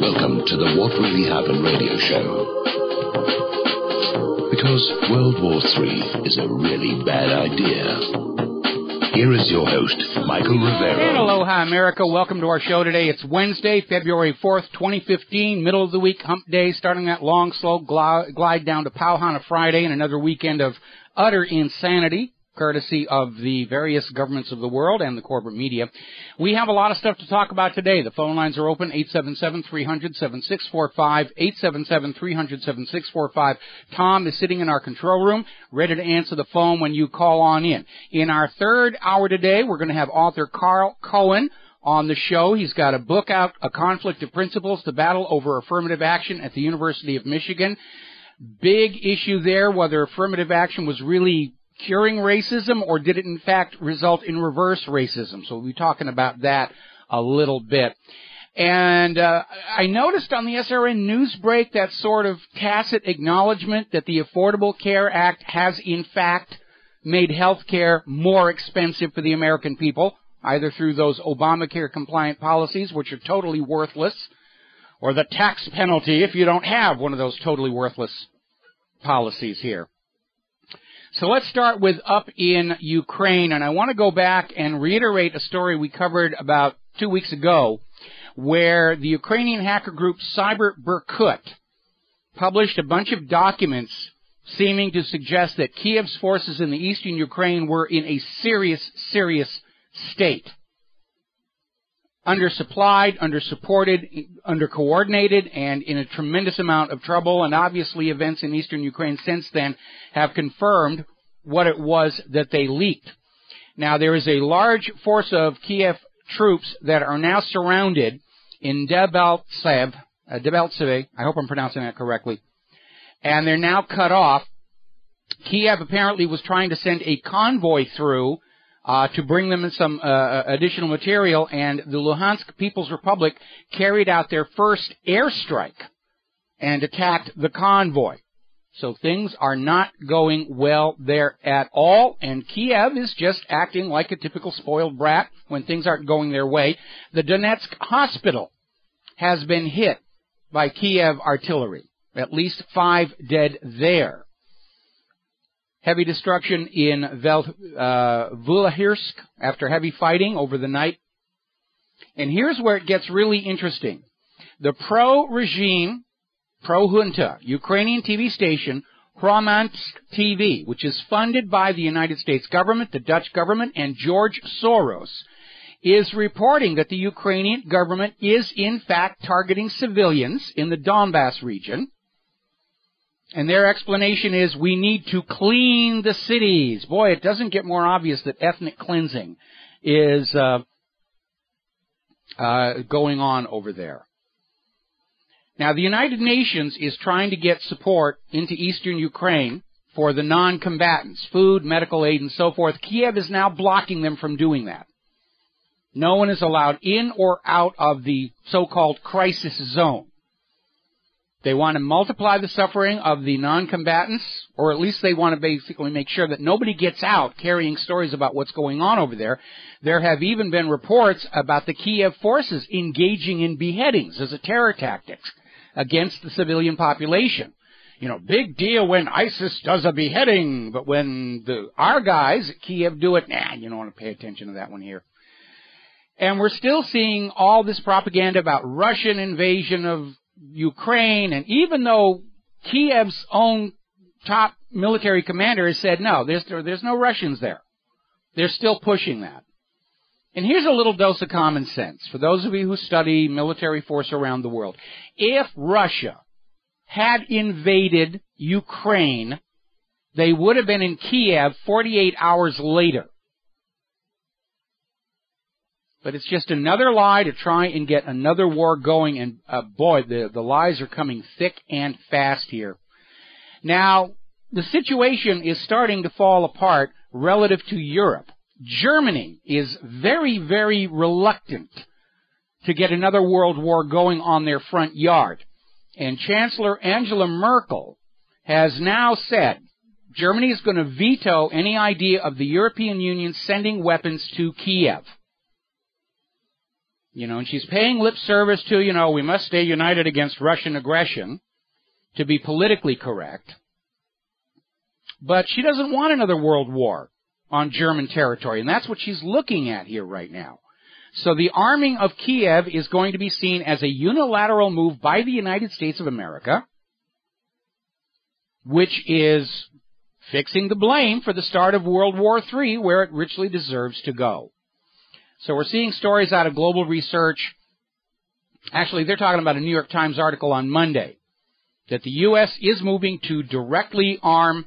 Welcome to the What Really Happened radio show. Because World War III is a really bad idea. Here is your host, Michael Rivero. And aloha, America. Welcome to our show today. It's Wednesday, February 4th, 2015, middle of the week, hump day, starting that long, slow glide down to Pauhana Friday and another weekend of utter insanity, courtesy of the various governments of the world and the corporate media. We have a lot of stuff to talk about today. The phone lines are open, 877-300-7645, 877-300-7645. Tom is sitting in our control room, ready to answer the phone when you call on in. In our third hour today, we're going to have author Carl Cohen on the show. He's got a book out, A Conflict of Principles to Battle Over Affirmative Action at the University of Michigan. Big issue there, whether affirmative action was really curing racism, or did it in fact result in reverse racism? So we'll be talking about that a little bit. And I noticed on the SRN news break that sort of tacit acknowledgement that the Affordable Care Act has in fact made health care more expensive for the American people, either through those Obamacare compliant policies, which are totally worthless, or the tax penalty if you don't have one of those totally worthless policies here. So let's start with up in Ukraine, and I want to go back and reiterate a story we covered about 2 weeks ago, where the Ukrainian hacker group Cyber Berkut published a bunch of documents seeming to suggest that Kiev's forces in the eastern Ukraine were in a serious state. Undersupplied, undersupported, undercoordinated, and in a tremendous amount of trouble. And obviously events in eastern Ukraine since then have confirmed what it was that they leaked. Now, there is a large force of Kiev troops that are now surrounded in Debaltseve, I hope I'm pronouncing that correctly, and they're now cut off. Kiev apparently was trying to send a convoy through to bring them in some additional material, and the Luhansk People's Republic carried out their first airstrike and attacked the convoy. So things are not going well there at all, and Kiev is just acting like a typical spoiled brat when things aren't going their way. The Donetsk hospital has been hit by Kiev artillery. At least 5 dead there. Heavy destruction in Vulahirsk after heavy fighting over the night. And here's where it gets really interesting. The pro-regime, pro-junta Ukrainian TV station, Hromadske TV, which is funded by the United States government, the Dutch government, and George Soros, is reporting that the Ukrainian government is in fact targeting civilians in the Donbass region. And their explanation is, we need to clean the cities. Boy, it doesn't get more obvious that ethnic cleansing is going on over there. Now, the United Nations is trying to get support into eastern Ukraine for the non-combatants, food, medical aid, and so forth. Kiev is now blocking them from doing that. No one is allowed in or out of the so-called crisis zone. They want to multiply the suffering of the non-combatants, or at least they want to basically make sure that nobody gets out carrying stories about what's going on over there. There have even been reports about the Kiev forces engaging in beheadings as a terror tactic against the civilian population. You know, big deal when ISIS does a beheading, but when our guys at Kiev do it, you don't want to pay attention to that one here. And we're still seeing all this propaganda about Russian invasion of Ukraine, and even though Kiev's own top military commander has said, no, there's no Russians there, they're still pushing that. And here's a little dose of common sense for those of you who study military force around the world. If Russia had invaded Ukraine, they would have been in Kiev 48 hours later. But it's just another lie to try and get another war going, and boy, the lies are coming thick and fast here. Now, the situation is starting to fall apart relative to Europe. Germany is very, very reluctant to get another world war going on their front yard. And Chancellor Angela Merkel has now said Germany is going to veto any idea of the European Union sending weapons to Kiev. And she's paying lip service to, we must stay united against Russian aggression, to be politically correct. But she doesn't want another world war on German territory, and that's what she's looking at here right now. So the arming of Kiev is going to be seen as a unilateral move by the United States of America, which is fixing the blame for the start of World War III, where it richly deserves to go. So we're seeing stories out of Global Research. Actually, they're talking about a New York Times article on Monday, that the U.S. is moving to directly arm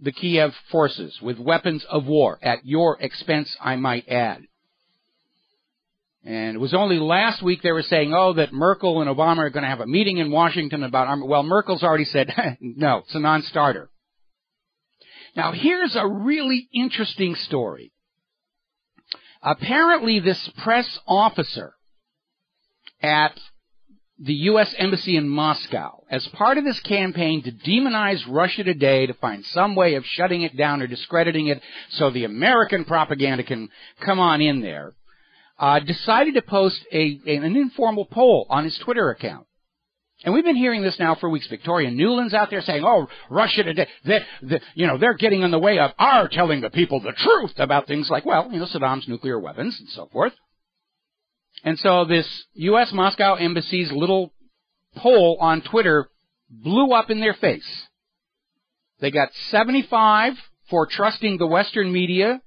the Kiev forces with weapons of war, at your expense, I might add. And it was only last week they were saying, that Merkel and Obama are going to have a meeting in Washington about armor. Well, Merkel's already said, no, it's a non-starter. Now, here's a really interesting story. Apparently, this press officer at the U.S. Embassy in Moscow, as part of this campaign to demonize Russia today, to find some way of shutting it down or discrediting it so the American propaganda can come on in there, decided to post an informal poll on his Twitter account. And we've been hearing this now for weeks. Victoria Nuland's out there saying, Russia today, they're getting in the way of our telling the people the truth about things like, Saddam's nuclear weapons and so forth. And so this U.S. Moscow Embassy's little poll on Twitter blew up in their face. They got 75 for trusting the Western media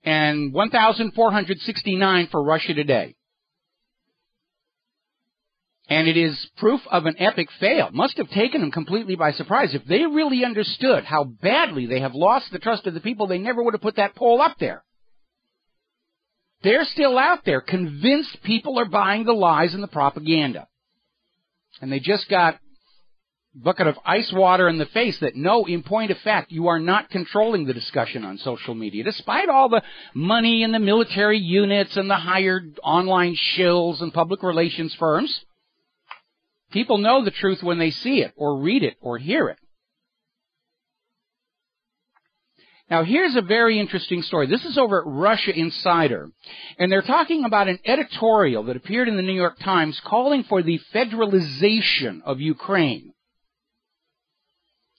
and 1,469 for Russia Today. And it is proof of an epic fail. Must have taken them completely by surprise. If they really understood how badly they have lost the trust of the people, they never would have put that poll up there. They're still out there, convinced people are buying the lies and the propaganda. And they just got a bucket of ice water in the face that, no, in point of fact, you are not controlling the discussion on social media. Despite all the money and the military units and the hired online shills and public relations firms, people know the truth when they see it or read it or hear it. Now, here's a very interesting story. This is over at Russia Insider, and they're talking about an editorial that appeared in the New York Times calling for the federalization of Ukraine.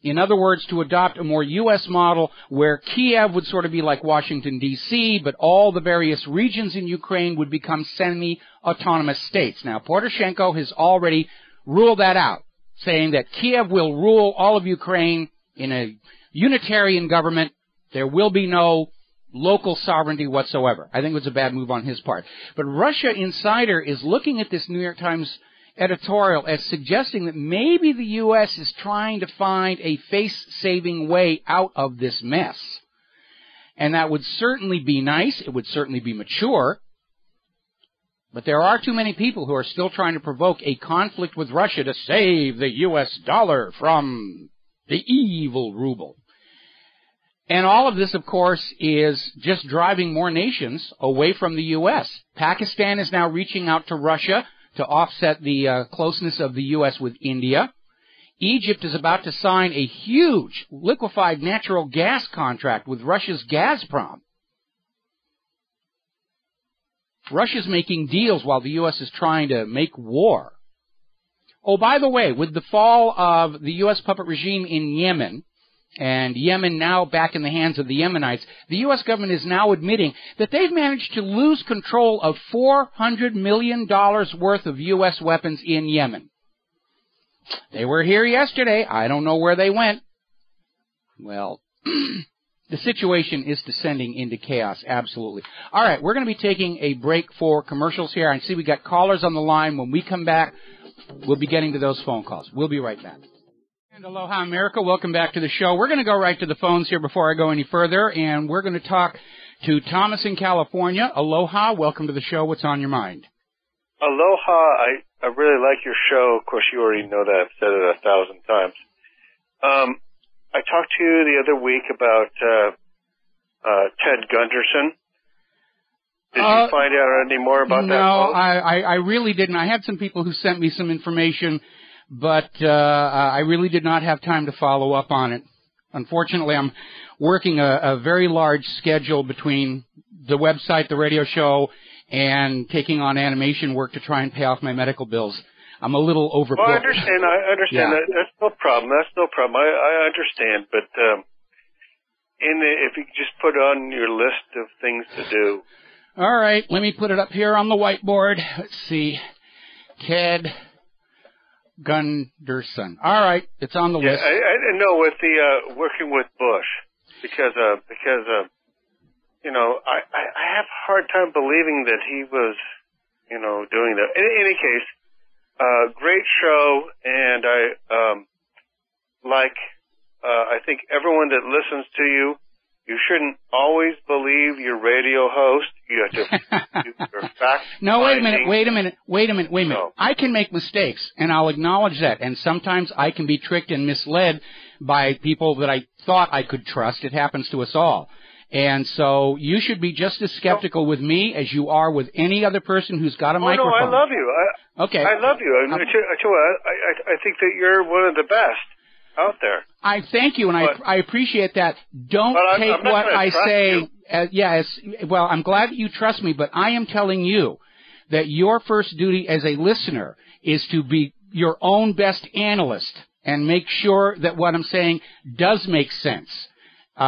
In other words, to adopt a more U.S. model where Kiev would sort of be like Washington, D.C., but all the various regions in Ukraine would become semi-autonomous states. Now, Poroshenko has already ruled that out, saying that Kiev will rule all of Ukraine in a unitarian government. There will be no local sovereignty whatsoever. I think it was a bad move on his part. But Russia Insider is looking at this New York Times editorial as suggesting that maybe the U.S. is trying to find a face-saving way out of this mess. And that would certainly be nice. It would certainly be mature. But there are too many people who are still trying to provoke a conflict with Russia to save the U.S. dollar from the evil ruble. And all of this, of course, is just driving more nations away from the U.S. Pakistan is now reaching out to Russia to offset the closeness of the U.S. with India. Egypt is about to sign a huge liquefied natural gas contract with Russia's Gazprom. Russia's making deals while the U.S. is trying to make war. Oh, by the way, with the fall of the U.S. puppet regime in Yemen, and Yemen now back in the hands of the Yemenites, the U.S. government is now admitting that they've managed to lose control of $400 million worth of U.S. weapons in Yemen. They were here yesterday. I don't know where they went. Well, the situation is descending into chaos, absolutely. All right, we're going to be taking a break for commercials here. I see we got callers on the line. When we come back, we'll be getting to those phone calls. We'll be right back. And aloha, America. Welcome back to the show. We're going to go right to the phones here before I go any further, and we're going to talk to Thomas in California. Aloha. Welcome to the show. What's on your mind? Aloha. I really like your show. Of course, you already know that. I've said it 1,000 times. I talked to you the other week about Ted Gunderson. Did you find out any more about that? No, I really didn't. I had some people who sent me some information, but I really did not have time to follow up on it. Unfortunately, I'm working a very large schedule between the website, the radio show, and taking on animation work to try and pay off my medical bills. I'm a little overbooked. Well, I understand. Yeah. That's no problem. I understand. But if you could just put on your list of things to do. All right, let me put it up here on the whiteboard. Let's see. Ted Gunderson. All right, it's on the list. I know with the working with Bush, because you know, I have a hard time believing that he was, you know, doing that. In any case, great show, and I think everyone that listens to you, you shouldn't always believe your radio host. You have to do your fact. No, wait a minute. No. I can make mistakes, and I'll acknowledge that. And sometimes I can be tricked and misled by people that I thought I could trust. It happens to us all. And so you should be just as skeptical with me as you are with any other person who's got a microphone. No, I love you. Okay. I love you. I think that you're one of the best out there. I thank you, and I appreciate that. Don't take what I say. Well, I'm glad that you trust me, but I am telling you that your first duty as a listener is to be your own best analyst and make sure that what I'm saying does make sense.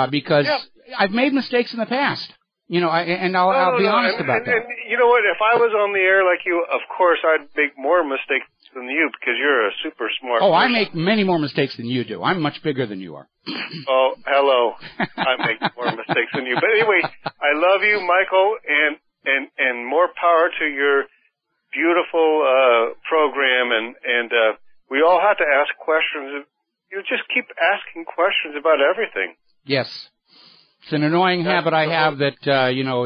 Because I've made mistakes in the past, you know, I'll be honest about that. And you know what? If I was on the air like you, of course I'd make more mistakes than you because you're a super smart person. I make many more mistakes than you do. I'm much bigger than you are. Oh, hello. I make more mistakes than you. But anyway, I love you, Michael, and more power to your beautiful program. And we all have to ask questions. You just keep asking questions about everything. Yes. It's an annoying habit I have that,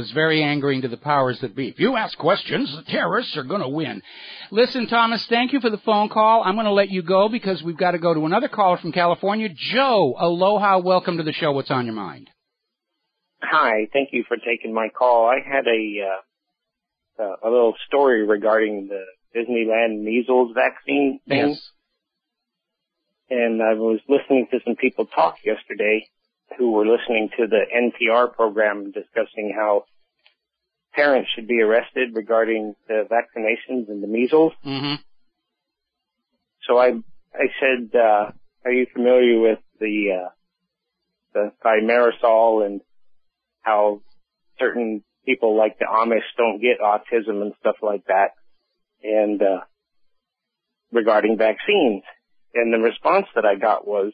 is very angering to the powers that be. If you ask questions, the terrorists are going to win. Listen, Thomas, thank you for the phone call. I'm going to let you go because we've got to go to another caller from California. Joe, aloha, welcome to the show. What's on your mind? Hi, thank you for taking my call. I had a little story regarding the Disneyland measles vaccine thing. Yes. And I was listening to some people talk yesterday who were listening to the NPR program discussing how parents should be arrested regarding the vaccinations and the measles. Mm-hmm. So I said, are you familiar with the thimerosal and how certain people like the Amish don't get autism and stuff like that, and regarding vaccines? And the response that I got was,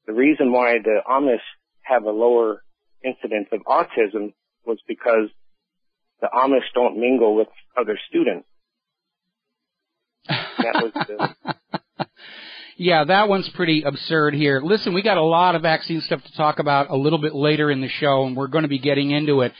the reason why the Amish have a lower incidence of autism was because the Amish don't mingle with other students. That was Yeah, that one's pretty absurd here. Listen, we got a lot of vaccine stuff to talk about a little bit later in the show, and we're going to be getting into it.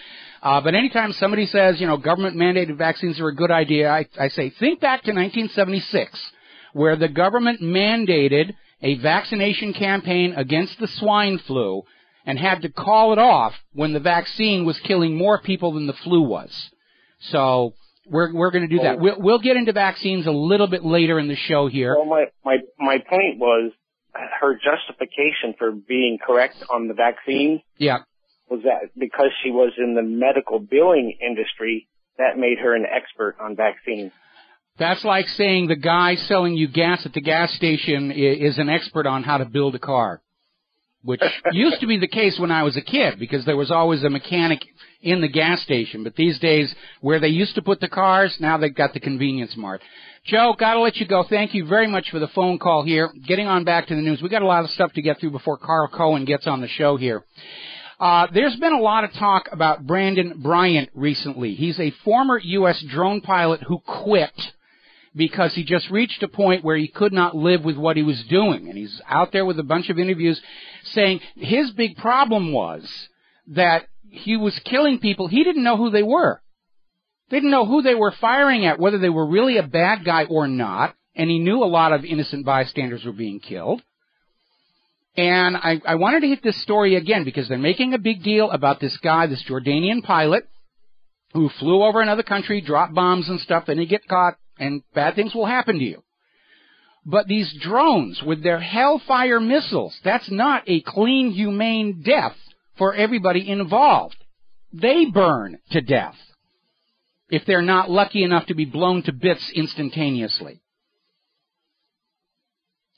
But anytime somebody says, government-mandated vaccines are a good idea, I say, think back to 1976, where the government mandated a vaccination campaign against the swine flu and had to call it off when the vaccine was killing more people than the flu was. So we're going to do that. We'll get into vaccines a little bit later in the show here. Well, my point was her justification for being correct on the vaccine. Yeah. Was that because she was in the medical billing industry, that made her an expert on vaccines. That's like saying the guy selling you gas at the gas station is an expert on how to build a car, which used to be the case when I was a kid because there was always a mechanic in the gas station. But these days, where they used to put the cars, now they've got the convenience mart. Joe, got to let you go. Thank you very much for the phone call here. Getting on back to the news. We got a lot of stuff to get through before Carl Cohen gets on the show here. There's been a lot of talk about Brandon Bryant recently. He's a former U.S. drone pilot who quit because he just reached a point where he could not live with what he was doing. And he's out there with a bunch of interviews saying his big problem was that he was killing people. He didn't know who they were. They didn't know who they were firing at, whether they were really a bad guy or not. And he knew a lot of innocent bystanders were being killed. And I wanted to hit this story again because they're making a big deal about this guy, this Jordanian pilot, who flew over another country, dropped bombs and stuff, and he get caught, and bad things will happen to you. But these drones with their Hellfire missiles, that's not a clean, humane death for everybody involved. They burn to death. if they're not lucky enough to be blown to bits instantaneously.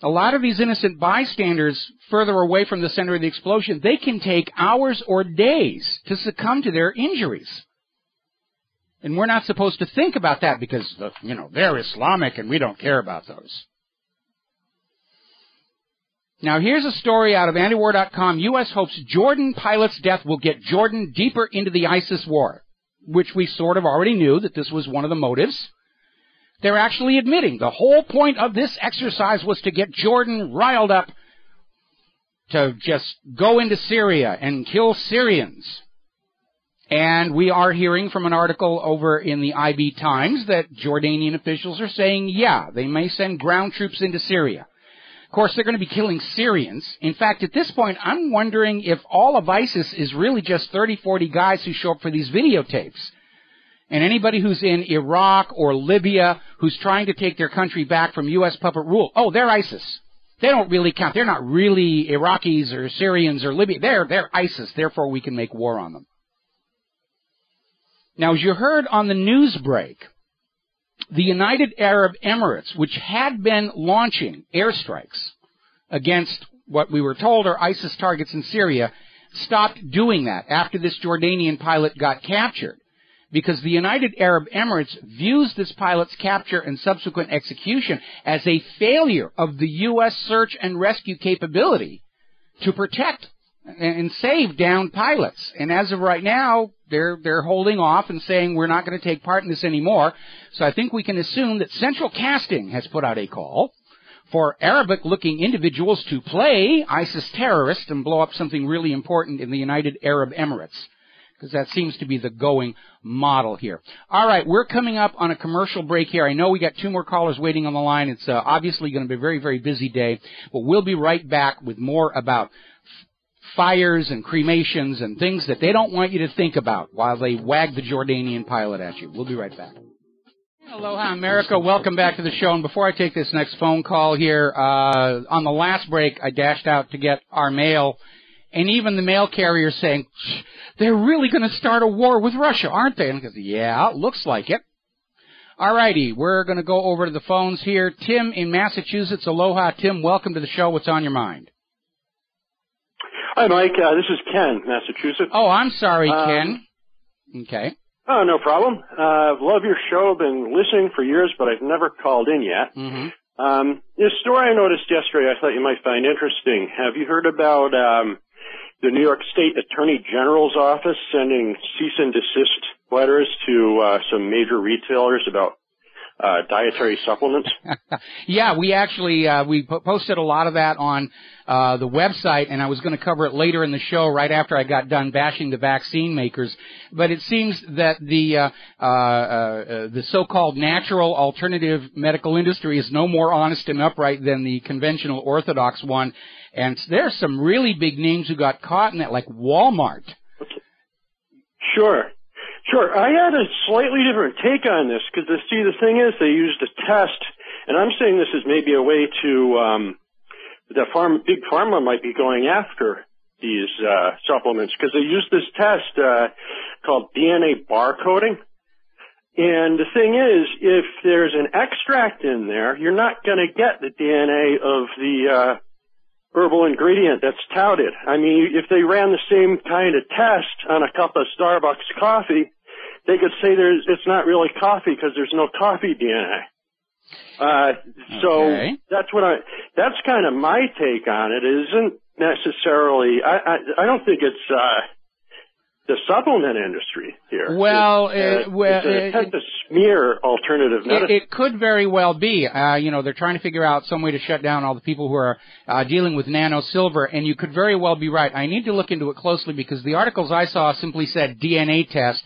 A lot of these innocent bystanders further away from the center of the explosion, they can take hours or days to succumb to their injuries. And we're not supposed to think about that because, they're Islamic and we don't care about those. Now, here's a story out of antiwar.com. U.S. hopes Jordan pilot's death will get Jordan deeper into the ISIS war, which we sort of already knew that this was one of the motives. They're actually admitting the whole point of this exercise was to get Jordan riled up to just go into Syria and kill Syrians. And we are hearing from an article over in the IB Times that Jordanian officials are saying, yeah, they may send ground troops into Syria. Of course, they're going to be killing Syrians. In fact, at this point, I'm wondering if all of ISIS is really just 30, 40 guys who show up for these videotapes. And anybody who's in Iraq or Libya who's trying to take their country back from U.S. puppet rule, oh, they're ISIS. They don't really count. They're not really Iraqis or Syrians or Libya. They're ISIS. Therefore, we can make war on them. Now, as you heard on the news break, the United Arab Emirates, which had been launching airstrikes against what we were told are ISIS targets in Syria, stopped doing that after this Jordanian pilot got captured, because the United Arab Emirates views this pilot's capture and subsequent execution as a failure of the U.S. search and rescue capability to protect and save downed pilots. And as of right now, they're holding off and saying we're not going to take part in this anymore. So I think we can assume that Central Casting has put out a call for Arabic-looking individuals to play ISIS terrorists and blow up something really important in the United Arab Emirates, because that seems to be the going model here. All right, we're coming up on a commercial break here. I know we got 2 more callers waiting on the line. It's obviously going to be a very, very busy day, but we'll be right back with more about fires and cremations and things that they don't want you to think about while they wag the Jordanian pilot at you. We'll be right back. Aloha, America. Welcome back to the show. And before I take this next phone call here, on the last break, I dashed out to get our mail, and even the mail carrier saying, they're really going to start a war with Russia, aren't they? And I go, yeah, looks like it. All righty, we're going to go over to the phones here. Tim in Massachusetts. Aloha, Tim. Welcome to the show. What's on your mind? Hi, Mike. This is Ken, Massachusetts. Oh, I'm sorry, Ken. Okay. Oh, no problem. Love your show. Been listening for years, but I've never called in yet. Mm-hmm. This story I noticed yesterday I thought you might find interesting. Have you heard about the New York State Attorney General's office sending cease and desist letters to some major retailers about dietary supplements? Yeah, we actually we posted a lot of that on the website, and I was going to cover it later in the show right after I got done bashing the vaccine makers. But it seems that the so-called natural alternative medical industry is no more honest and upright than the conventional orthodox one. And there's some really big names who got caught in that, like Walmart. Okay. Sure. I had a slightly different take on this because, see, the thing is they used a test, and I'm saying this is maybe a way to big pharma might be going after these supplements because they used this test called DNA barcoding. And the thing is, if there's an extract in there, you're not going to get the DNA of the herbal ingredient that's touted. I mean, if they ran the same kind of test on a cup of Starbucks coffee, they could say it's not really coffee because there's no coffee DNA. So that's kind of my take on it. It isn't necessarily, I don't think it's, the supplement industry here. Well, it's a smear alternative medicine. It could very well be. They're trying to figure out some way to shut down all the people who are dealing with nano silver, and you could very well be right. I need to look into it closely because the articles I saw simply said DNA test.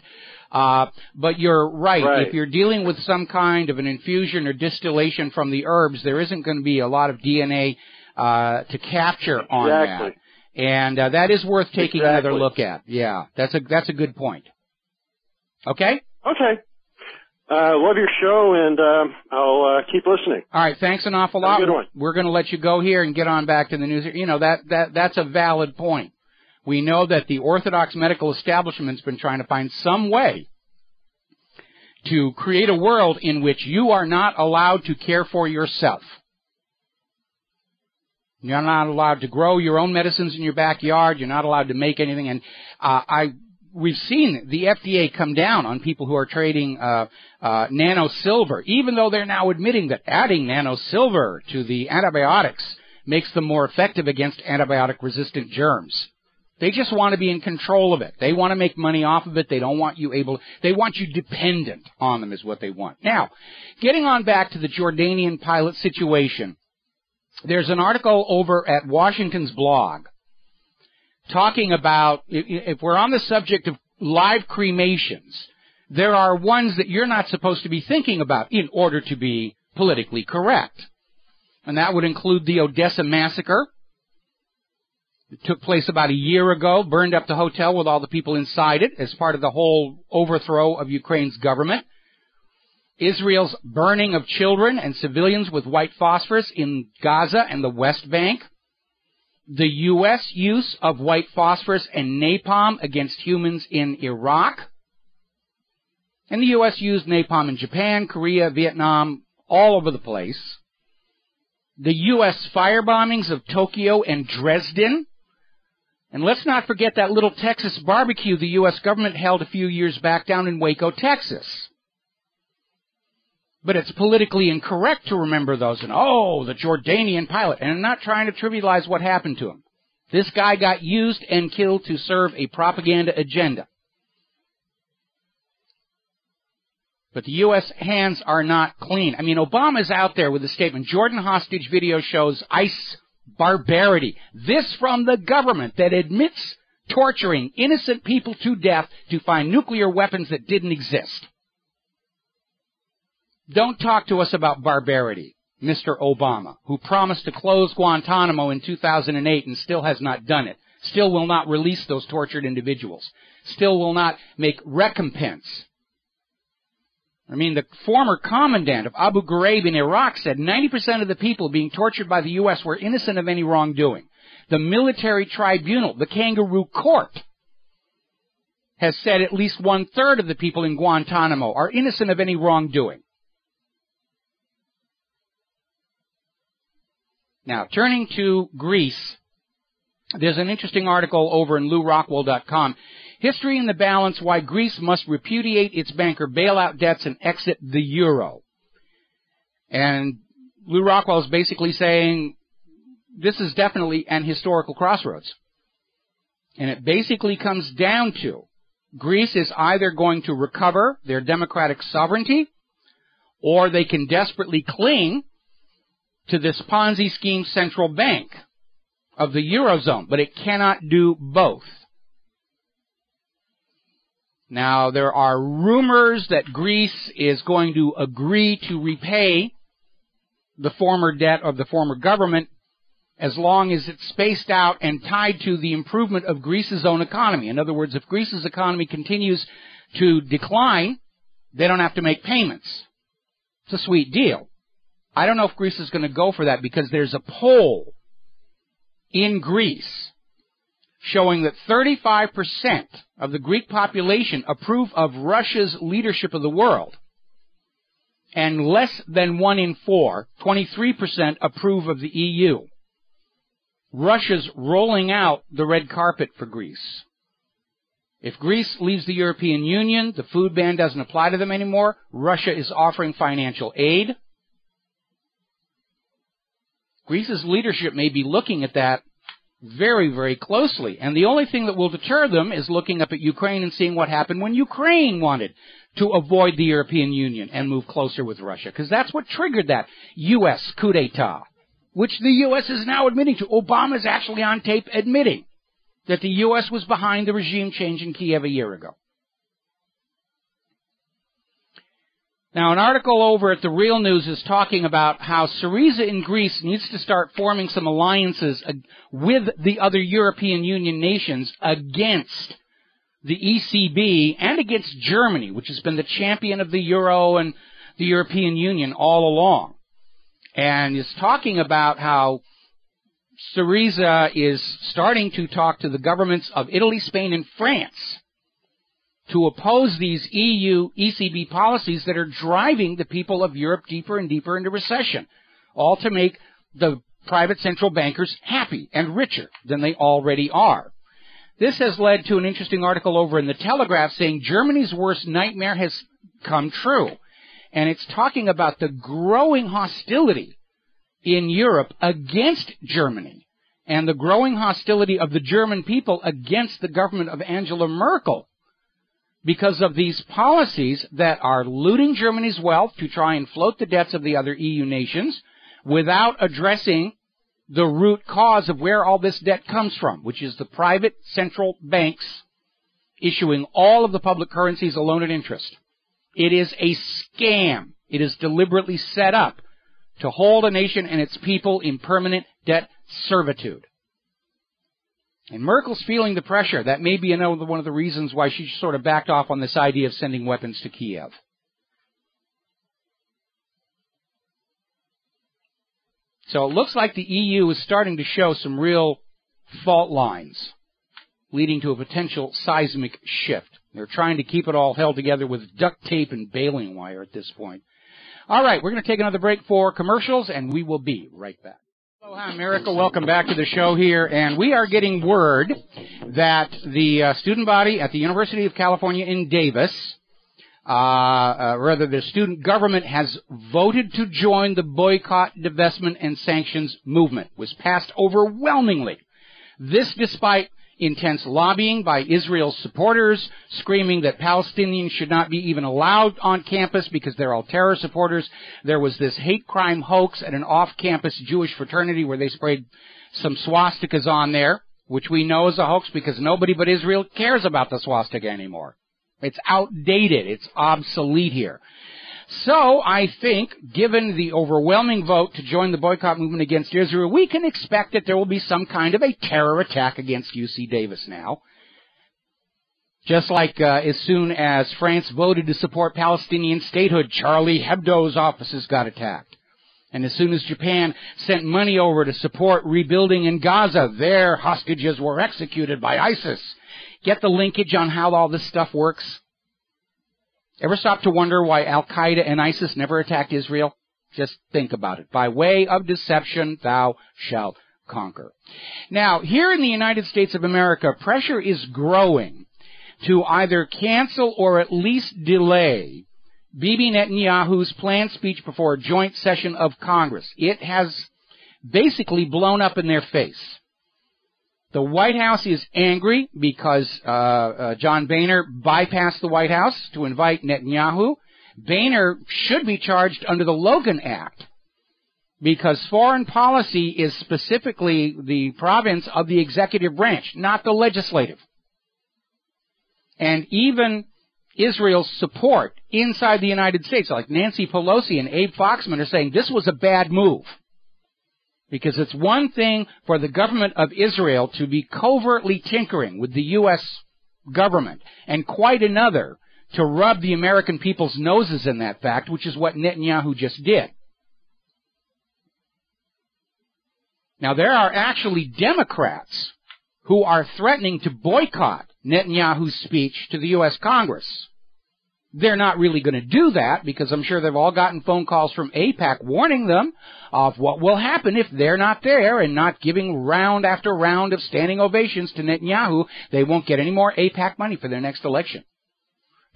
But you're right. If you're dealing with some kind of an infusion or distillation from the herbs, there isn't going to be a lot of DNA to capture on that. And that is worth taking another look at. Yeah, that's a good point. Okay? Okay. Love your show, and I'll keep listening. All right, thanks an awful lot. Have a good one. We're going to let you go here and get on back to the news. That's a valid point. We know that the Orthodox medical establishment's been trying to find some way to create a world in which you are not allowed to care for yourself. You're not allowed to grow your own medicines in your backyard. You're not allowed to make anything. And we've seen the FDA come down on people who are trading nano silver, even though they're now admitting that adding nano silver to the antibiotics makes them more effective against antibiotic-resistant germs. They just want to be in control of it. They want to make money off of it. They don't want you they want you dependent on them is what they want. Now, getting on back to the Jordanian pilot situation, there's an article over at Washington's blog talking about, if we're on the subject of live cremations, there are ones that you're not supposed to be thinking about in order to be politically correct. And that would include the Odessa massacre. It took place about a year ago, burned up the hotel with all the people inside it as part of the whole overthrow of Ukraine's government. Israel's burning of children and civilians with white phosphorus in Gaza and the West Bank. The U.S. use of white phosphorus and napalm against humans in Iraq. And the U.S. used napalm in Japan, Korea, Vietnam, all over the place. The U.S. firebombings of Tokyo and Dresden. And let's not forget that little Texas barbecue the U.S. government held a few years back down in Waco, Texas. But it's politically incorrect to remember those. And, the Jordanian pilot. And I'm not trying to trivialize what happened to him. This guy got used and killed to serve a propaganda agenda. But the U.S. hands are not clean. I mean, Obama's out there with a statement. Jordan hostage video shows ICE barbarity. This from the government that admits torturing innocent people to death to find nuclear weapons that didn't exist. Don't talk to us about barbarity, Mr. Obama, who promised to close Guantanamo in 2008 and still has not done it. Still will not release those tortured individuals. Still will not make recompense. I mean, the former commandant of Abu Ghraib in Iraq said 90% of the people being tortured by the U.S. were innocent of any wrongdoing. The military tribunal, the kangaroo court, has said at least 1/3 of the people in Guantanamo are innocent of any wrongdoing. Now, turning to Greece, there's an interesting article over in LouRockwell.com. History in the Balance, Why Greece Must Repudiate Its Banker Bailout Debts and Exit the Euro. And Lou Rockwell is basically saying this is definitely an historical crossroads. And it basically comes down to Greece is either going to recover their democratic sovereignty or they can desperately cling to this Ponzi scheme central bank of the Eurozone, but it cannot do both. Now, there are rumors that Greece is going to agree to repay the former debt of the former government as long as it's spaced out and tied to the improvement of Greece's own economy. In other words, if Greece's economy continues to decline, they don't have to make payments. It's a sweet deal. I don't know if Greece is going to go for that because there's a poll in Greece showing that 35% of the Greek population approve of Russia's leadership of the world, and less than 1 in 4, 23%, approve of the EU. Russia's rolling out the red carpet for Greece. If Greece leaves the European Union, the food ban doesn't apply to them anymore. Russia is offering financial aid. Greece's leadership may be looking at that very, very closely. And the only thing that will deter them is looking up at Ukraine and seeing what happened when Ukraine wanted to avoid the European Union and move closer with Russia. Because that's what triggered that U.S. coup d'etat, which the U.S. is now admitting to. Obama is actually on tape admitting that the U.S. was behind the regime change in Kiev a year ago. Now, an article over at The Real News is talking about how Syriza in Greece needs to start forming some alliances with the other European Union nations against the ECB and against Germany, which has been the champion of the Euro and the European Union all along. And is talking about how Syriza is starting to talk to the governments of Italy, Spain, and France to oppose these EU ECB policies that are driving the people of Europe deeper and deeper into recession, all to make the private central bankers happy and richer than they already are. This has led to an interesting article over in the Telegraph saying Germany's worst nightmare has come true. And it's talking about the growing hostility in Europe against Germany and the growing hostility of the German people against the government of Angela Merkel because of these policies that are looting Germany's wealth to try and float the debts of the other EU nations without addressing the root cause of where all this debt comes from, which is the private central banks issuing all of the public currencies alone at interest. It is a scam. It is deliberately set up to hold a nation and its people in permanent debt servitude. And Merkel's feeling the pressure. That may be another one of the reasons why she sort of backed off on this idea of sending weapons to Kiev. So it looks like the EU is starting to show some real fault lines, leading to a potential seismic shift. They're trying to keep it all held together with duct tape and baling wire at this point. All right, we're going to take another break for commercials, and we will be right back. Hello, hi, America. Welcome back to the show here. And we are getting word that the student body at the University of California in Davis, the student government has voted to join the boycott, divestment, and sanctions movement. It was passed overwhelmingly. This despite intense lobbying by Israel's supporters, screaming that Palestinians should not be even allowed on campus because they're all terror supporters. There was this hate crime hoax at an off-campus Jewish fraternity where they sprayed some swastikas on there, which we know is a hoax because nobody but Israel cares about the swastika anymore. It's outdated. It's obsolete here. So I think, given the overwhelming vote to join the boycott movement against Israel, we can expect that there will be some kind of a terror attack against UC Davis now. Just like as soon as France voted to support Palestinian statehood, Charlie Hebdo's offices got attacked. And as soon as Japan sent money over to support rebuilding in Gaza, their hostages were executed by ISIS. Get the linkage on how all this stuff works? Ever stop to wonder why Al-Qaeda and ISIS never attacked Israel? Just think about it. By way of deception, thou shalt conquer. Now, here in the United States of America, pressure is growing to either cancel or at least delay Bibi Netanyahu's planned speech before a joint session of Congress. It has basically blown up in their face. The White House is angry because John Boehner bypassed the White House to invite Netanyahu. Boehner should be charged under the Logan Act because foreign policy is specifically the province of the executive branch, not the legislative. And even Israel's support inside the United States, like Nancy Pelosi and Abe Foxman, are saying this was a bad move. Because it's one thing for the government of Israel to be covertly tinkering with the U.S. government, and quite another to rub the American people's noses in that fact, which is what Netanyahu just did. Now, there are actually Democrats who are threatening to boycott Netanyahu's speech to the U.S. Congress. They're not really going to do that because I'm sure they've all gotten phone calls from AIPAC warning them of what will happen if they're not there and not giving round after round of standing ovations to Netanyahu. They won't get any more AIPAC money for their next election.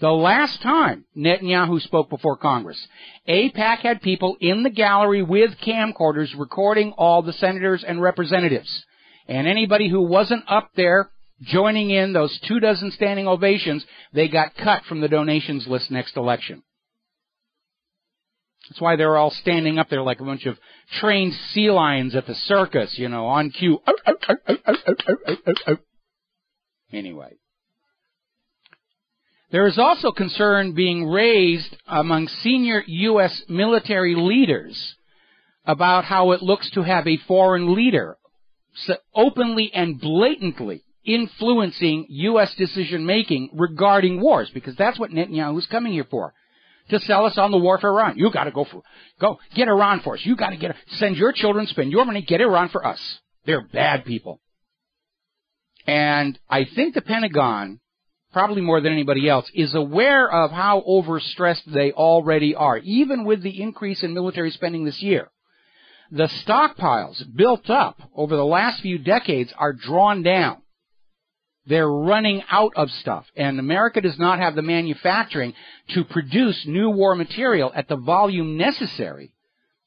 The last time Netanyahu spoke before Congress, AIPAC had people in the gallery with camcorders recording all the senators and representatives. And anybody who wasn't up there joining in those 24 standing ovations, they got cut from the donations list next election. That's why they're all standing up there like a bunch of trained sea lions at the circus, on cue. Anyway. There is also concern being raised among senior U.S. military leaders about how it looks to have a foreign leader openly and blatantly influencing U.S. decision-making regarding wars, because that's what Netanyahu is coming here for, to sell us on the war for Iran. You got to go get Iran for us. You got to send your children, spend your money, get Iran for us. They're bad people. And I think the Pentagon probably more than anybody else, is aware of how overstressed they already are, even with the increase in military spending this year. The stockpiles built up over the last few decades are drawn down. They're running out of stuff, and America does not have the manufacturing to produce new war material at the volume necessary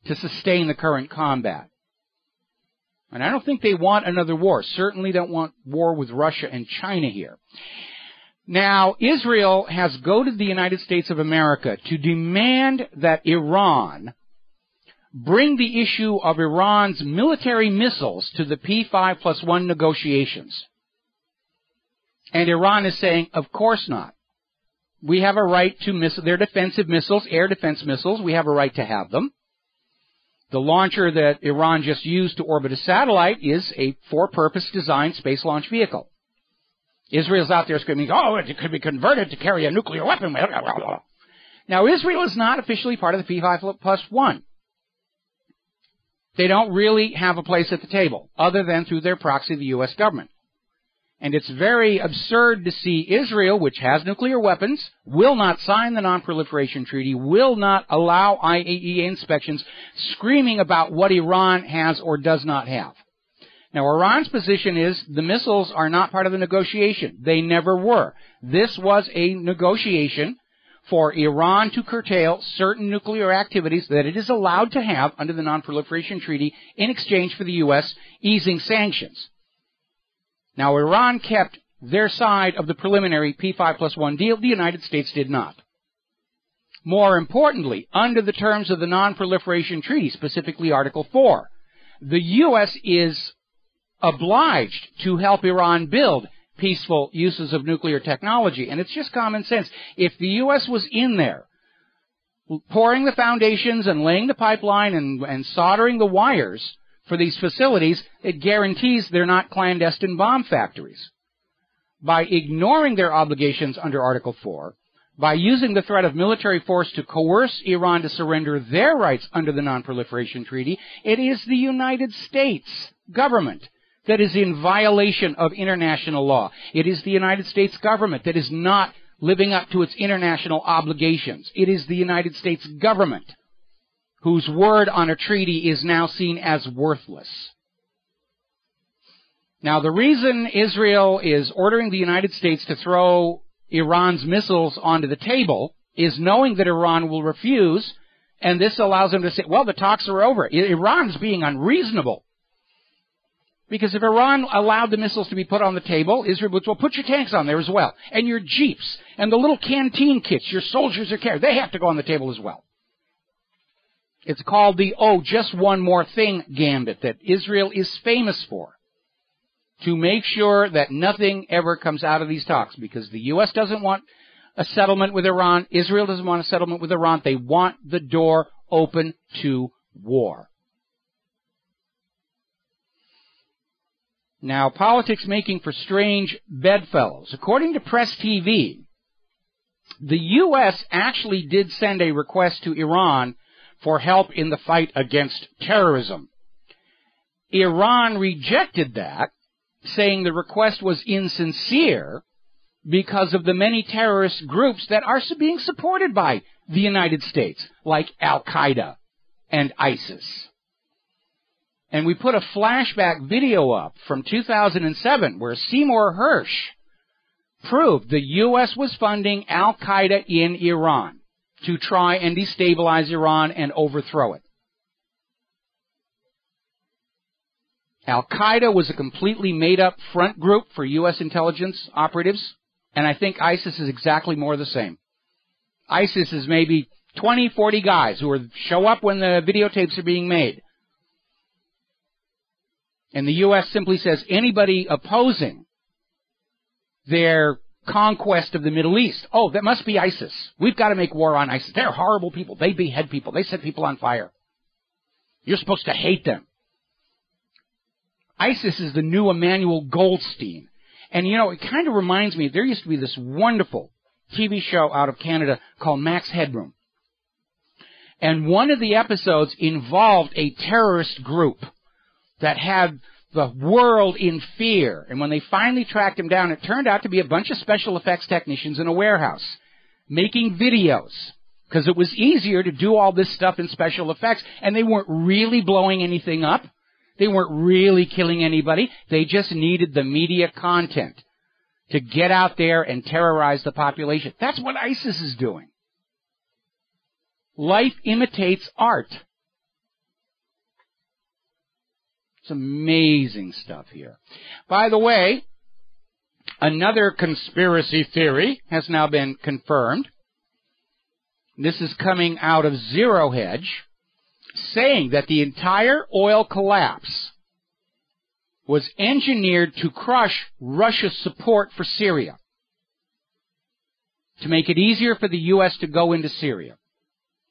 to sustain the current combat. And I don't think they want another war. Certainly don't want war with Russia and China here. Now, Israel has goaded the United States of America to demand that Iran bring the issue of Iran's military missiles to the P5+1 negotiations. And Iran is saying, of course not. We have a right to their defensive missiles, air defense missiles. We have a right to have them. The launcher that Iran just used to orbit a satellite is a for-purpose designed space launch vehicle. Israel's out there screaming, oh, it could be converted to carry a nuclear weapon. Now, Israel is not officially part of the P5+1. They don't really have a place at the table, other than through their proxy, the U.S. government. And it's very absurd to see Israel, which has nuclear weapons, will not sign the Non-Proliferation Treaty, will not allow IAEA inspections, screaming about what Iran has or does not have. Now, Iran's position is the missiles are not part of the negotiation. They never were. This was a negotiation for Iran to curtail certain nuclear activities that it is allowed to have under the Non-Proliferation Treaty in exchange for the U.S. easing sanctions. Now, Iran kept their side of the preliminary P5+1 deal. The United States did not. More importantly, under the terms of the Non-Proliferation Treaty, specifically Article 4, the U.S. is obliged to help Iran build peaceful uses of nuclear technology. And it's just common sense. If the U.S. was in there, pouring the foundations and laying the pipeline and soldering the wires for these facilities, it guarantees they're not clandestine bomb factories. By ignoring their obligations under Article 4, by using the threat of military force to coerce Iran to surrender their rights under the Non-Proliferation Treaty, it is the United States government that is in violation of international law. It is the United States government that is not living up to its international obligations. It is the United States government whose word on a treaty is now seen as worthless. Now, the reason Israel is ordering the United States to throw Iran's missiles onto the table is knowing that Iran will refuse, and this allows them to say, well, the talks are over. Iran's being unreasonable. Because if Iran allowed the missiles to be put on the table, Israel would, well, put your tanks on there as well, and your jeeps, and the little canteen kits your soldiers are carrying, they have to go on the table as well. It's called the, oh, just one more thing gambit that Israel is famous for, to make sure that nothing ever comes out of these talks, because the U.S. doesn't want a settlement with Iran. Israel doesn't want a settlement with Iran. They want the door open to war. Now, politics making for strange bedfellows. According to Press TV, the U.S. actually did send a request to Iran for help in the fight against terrorism. Iran rejected that, saying the request was insincere because of the many terrorist groups that are being supported by the United States, like Al-Qaeda and ISIS. And we put a flashback video up from 2007 where Seymour Hersh proved the U.S. was funding Al-Qaeda in Iran to try and destabilize Iran and overthrow it. Al-Qaeda was a completely made-up front group for U.S. intelligence operatives, and I think ISIS is exactly more the same. ISIS is maybe 20, 40 guys who show up when the videotapes are being made. And the U.S. simply says anybody opposing their conquest of the Middle East, oh, that must be ISIS. We've got to make war on ISIS. They're horrible people. They behead people. They set people on fire. You're supposed to hate them. ISIS is the new Emmanuel Goldstein. And, you know, it kind of reminds me, there used to be this wonderful TV show out of Canada called Max Headroom. And one of the episodes involved a terrorist group that had the world in fear. And when they finally tracked him down, it turned out to be a bunch of special effects technicians in a warehouse making videos, because it was easier to do all this stuff in special effects, and they weren't really blowing anything up. They weren't really killing anybody. They just needed the media content to get out there and terrorize the population. That's what ISIS is doing. Life imitates art. It's amazing stuff here. By the way, another conspiracy theory has now been confirmed. This is coming out of Zero Hedge, saying that the entire oil collapse was engineered to crush Russia's support for Syria, to make it easier for the U.S. to go into Syria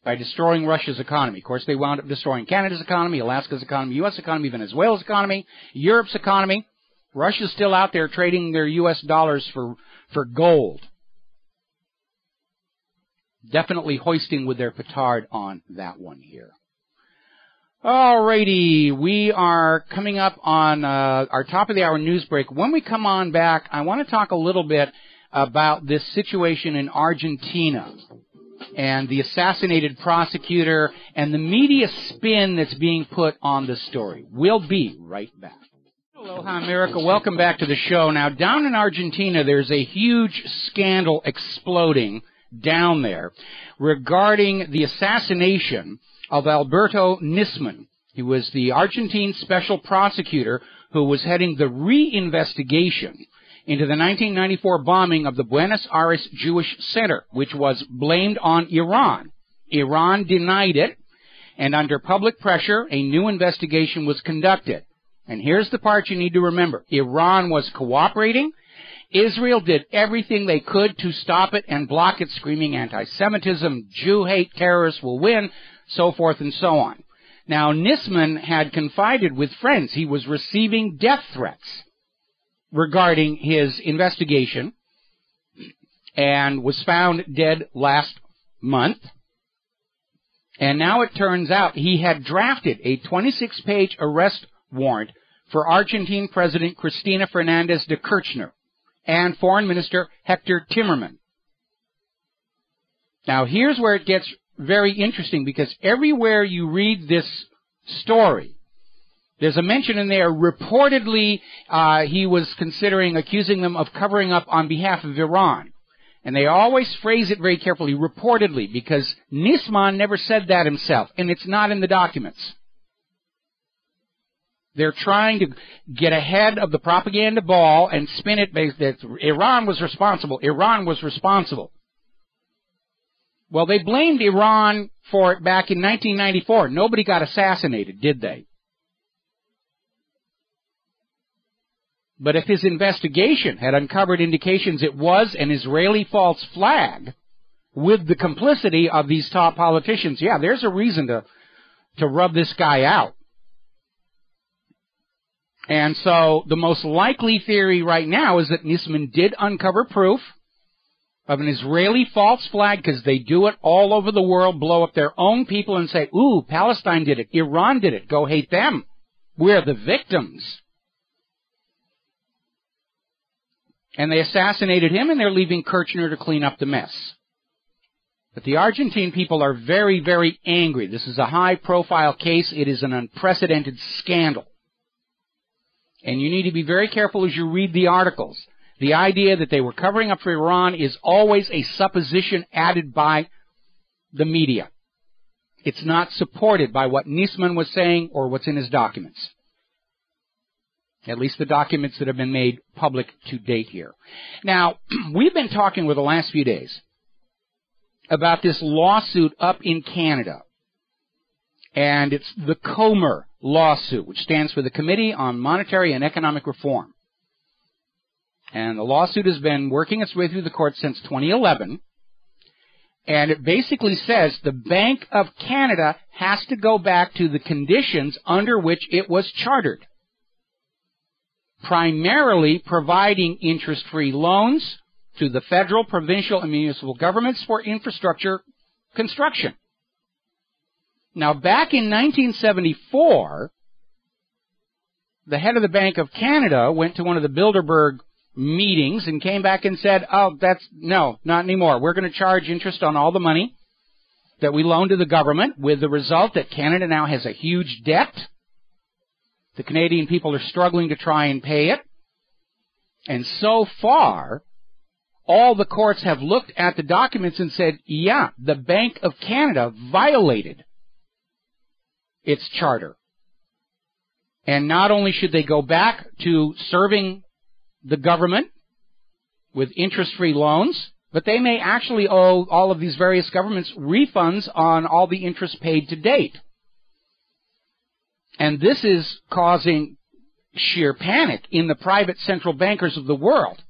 by destroying Russia's economy. Of course, they wound up destroying Canada's economy, Alaska's economy, U.S. economy, Venezuela's economy, Europe's economy. Russia's still out there trading their U.S. dollars for gold. Definitely hoisting with their petard on that one here. Alrighty, we are coming up on our top of the hour news break. When we come on back, I want to talk a little bit about this situation in Argentina and the assassinated prosecutor and the media spin that's being put on the story. We'll be right back. Aloha, America. Welcome back to the show. Now, down in Argentina, there's a huge scandal exploding down there regarding the assassination of Alberto Nisman. He was the Argentine special prosecutor who was heading the reinvestigation into the 1994 bombing of the Buenos Aires Jewish Center, which was blamed on Iran. Iran denied it, and under public pressure, a new investigation was conducted. And here's the part you need to remember. Iran was cooperating. Israel did everything they could to stop it and block it, screaming anti-Semitism, Jew hate, terrorists will win, so forth and so on. Now, Nisman had confided with friends. He was receiving death threats regarding his investigation and was found dead last month. And now it turns out he had drafted a 26-page arrest warrant for Argentine President Cristina Fernández de Kirchner and Foreign Minister Hector Timerman. Now, here's where it gets very interesting, because everywhere you read this story, there's a mention in there, reportedly he was accusing them of covering up on behalf of Iran. And they always phrase it very carefully, reportedly, because Nisman never said that himself, and it's not in the documents. They're trying to get ahead of the propaganda ball and spin it that Iran was responsible. Iran was responsible. Well, they blamed Iran for it back in 1994. Nobody got assassinated, did they? But if his investigation had uncovered indications it was an Israeli false flag with the complicity of these top politicians, yeah, there's a reason to rub this guy out. And so the most likely theory right now is that Nisman did uncover proof of an Israeli false flag, because they do it all over the world, blow up their own people and say, ooh, Palestine did it, Iran did it, go hate them. We're the victims. And they assassinated him, and they're leaving Kirchner to clean up the mess. But the Argentine people are very, very angry. This is a high-profile case. It is an unprecedented scandal. And you need to be very careful as you read the articles. The idea that they were covering up for Iran is always a supposition added by the media. It's not supported by what Nisman was saying or what's in his documents. At least the documents that have been made public to date here. Now, we've been talking over the last few days about this lawsuit up in Canada. And it's the Comer lawsuit, which stands for the Committee on Monetary and Economic Reform. And the lawsuit has been working its way through the courts since 2011. And it basically says the Bank of Canada has to go back to the conditions under which it was chartered, primarily providing interest-free loans to the federal, provincial, and municipal governments for infrastructure construction. Now, back in 1974, the head of the Bank of Canada went to one of the Bilderberg meetings and came back and said, no, not anymore. We're going to charge interest on all the money that we loan to the government, with the result that Canada now has a huge debt. The Canadian people are struggling to try and pay it. And so far, all the courts have looked at the documents and said, yeah, the Bank of Canada violated its charter. And not only should they go back to serving the government with interest-free loans, but they may actually owe all of these various governments refunds on all the interest paid to date. And this is causing sheer panic in the private central bankers of the world,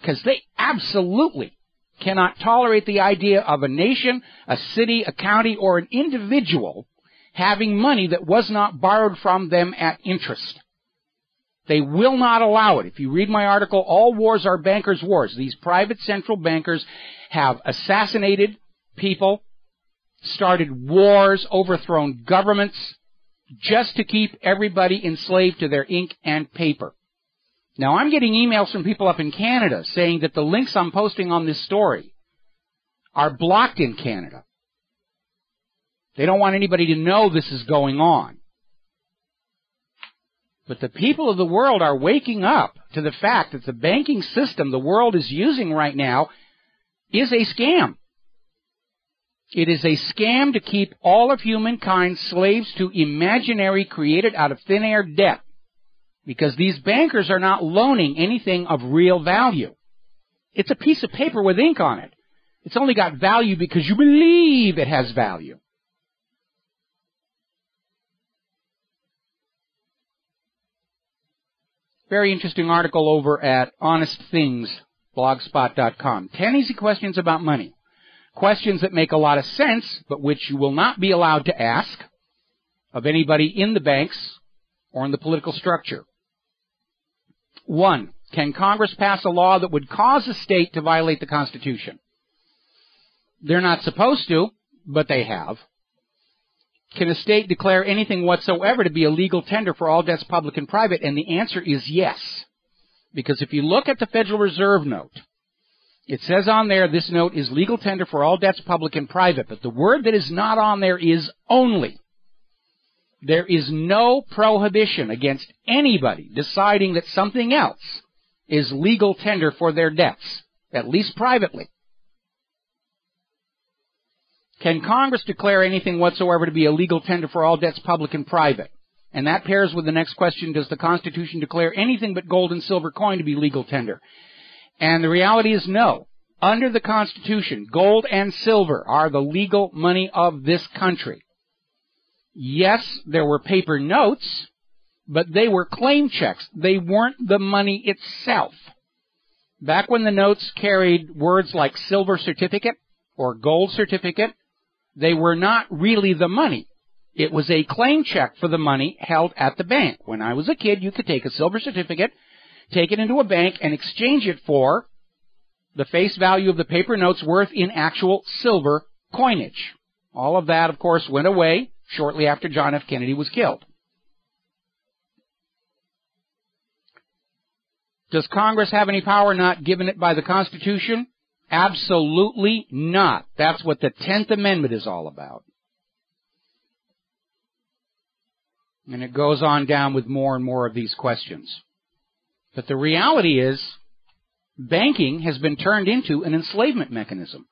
because they absolutely cannot tolerate the idea of a nation, a city, a county, or an individual having money that was not borrowed from them at interest. They will not allow it. If you read my article, All Wars Are Bankers' Wars, these private central bankers have assassinated people, started wars, overthrown governments, just to keep everybody enslaved to their ink and paper. Now, I'm getting emails from people up in Canada saying that the links I'm posting on this story are blocked in Canada. They don't want anybody to know this is going on. But the people of the world are waking up to the fact that the banking system the world is using right now is a scam. It is a scam to keep all of humankind slaves to imaginary, created out of thin air debt. Because these bankers are not loaning anything of real value. It's a piece of paper with ink on it. It's only got value because you believe it has value. Very interesting article over at HonestThingsBlogspot.com. 10 easy questions about money. Questions that make a lot of sense, but which you will not be allowed to ask of anybody in the banks or in the political structure. 1. Can Congress pass a law that would cause a state to violate the Constitution? They're not supposed to, but they have. Can a state declare anything whatsoever to be a legal tender for all debts, public and private? And the answer is yes. Because if you look at the Federal Reserve note, it says on there, this note is legal tender for all debts, public and private. But the word that is not on there is only. There is no prohibition against anybody deciding that something else is legal tender for their debts, at least privately. Can Congress declare anything whatsoever to be a legal tender for all debts, public and private? And that pairs with the next question, does the Constitution declare anything but gold and silver coin to be legal tender? And the reality is no. Under the Constitution, gold and silver are the legal money of this country. Yes, there were paper notes, but they were claim checks. They weren't the money itself. Back when the notes carried words like silver certificate or gold certificate, they were not really the money. It was a claim check for the money held at the bank. When I was a kid, you could take a silver certificate, take it into a bank, and exchange it for the face value of the paper notes worth in actual silver coinage. All of that, of course, went away shortly after John F. Kennedy was killed. Does Congress have any power not given it by the Constitution? Absolutely not. That's what the 10th Amendment is all about. And it goes on down with more and more of these questions. But the reality is, banking has been turned into an enslavement mechanism.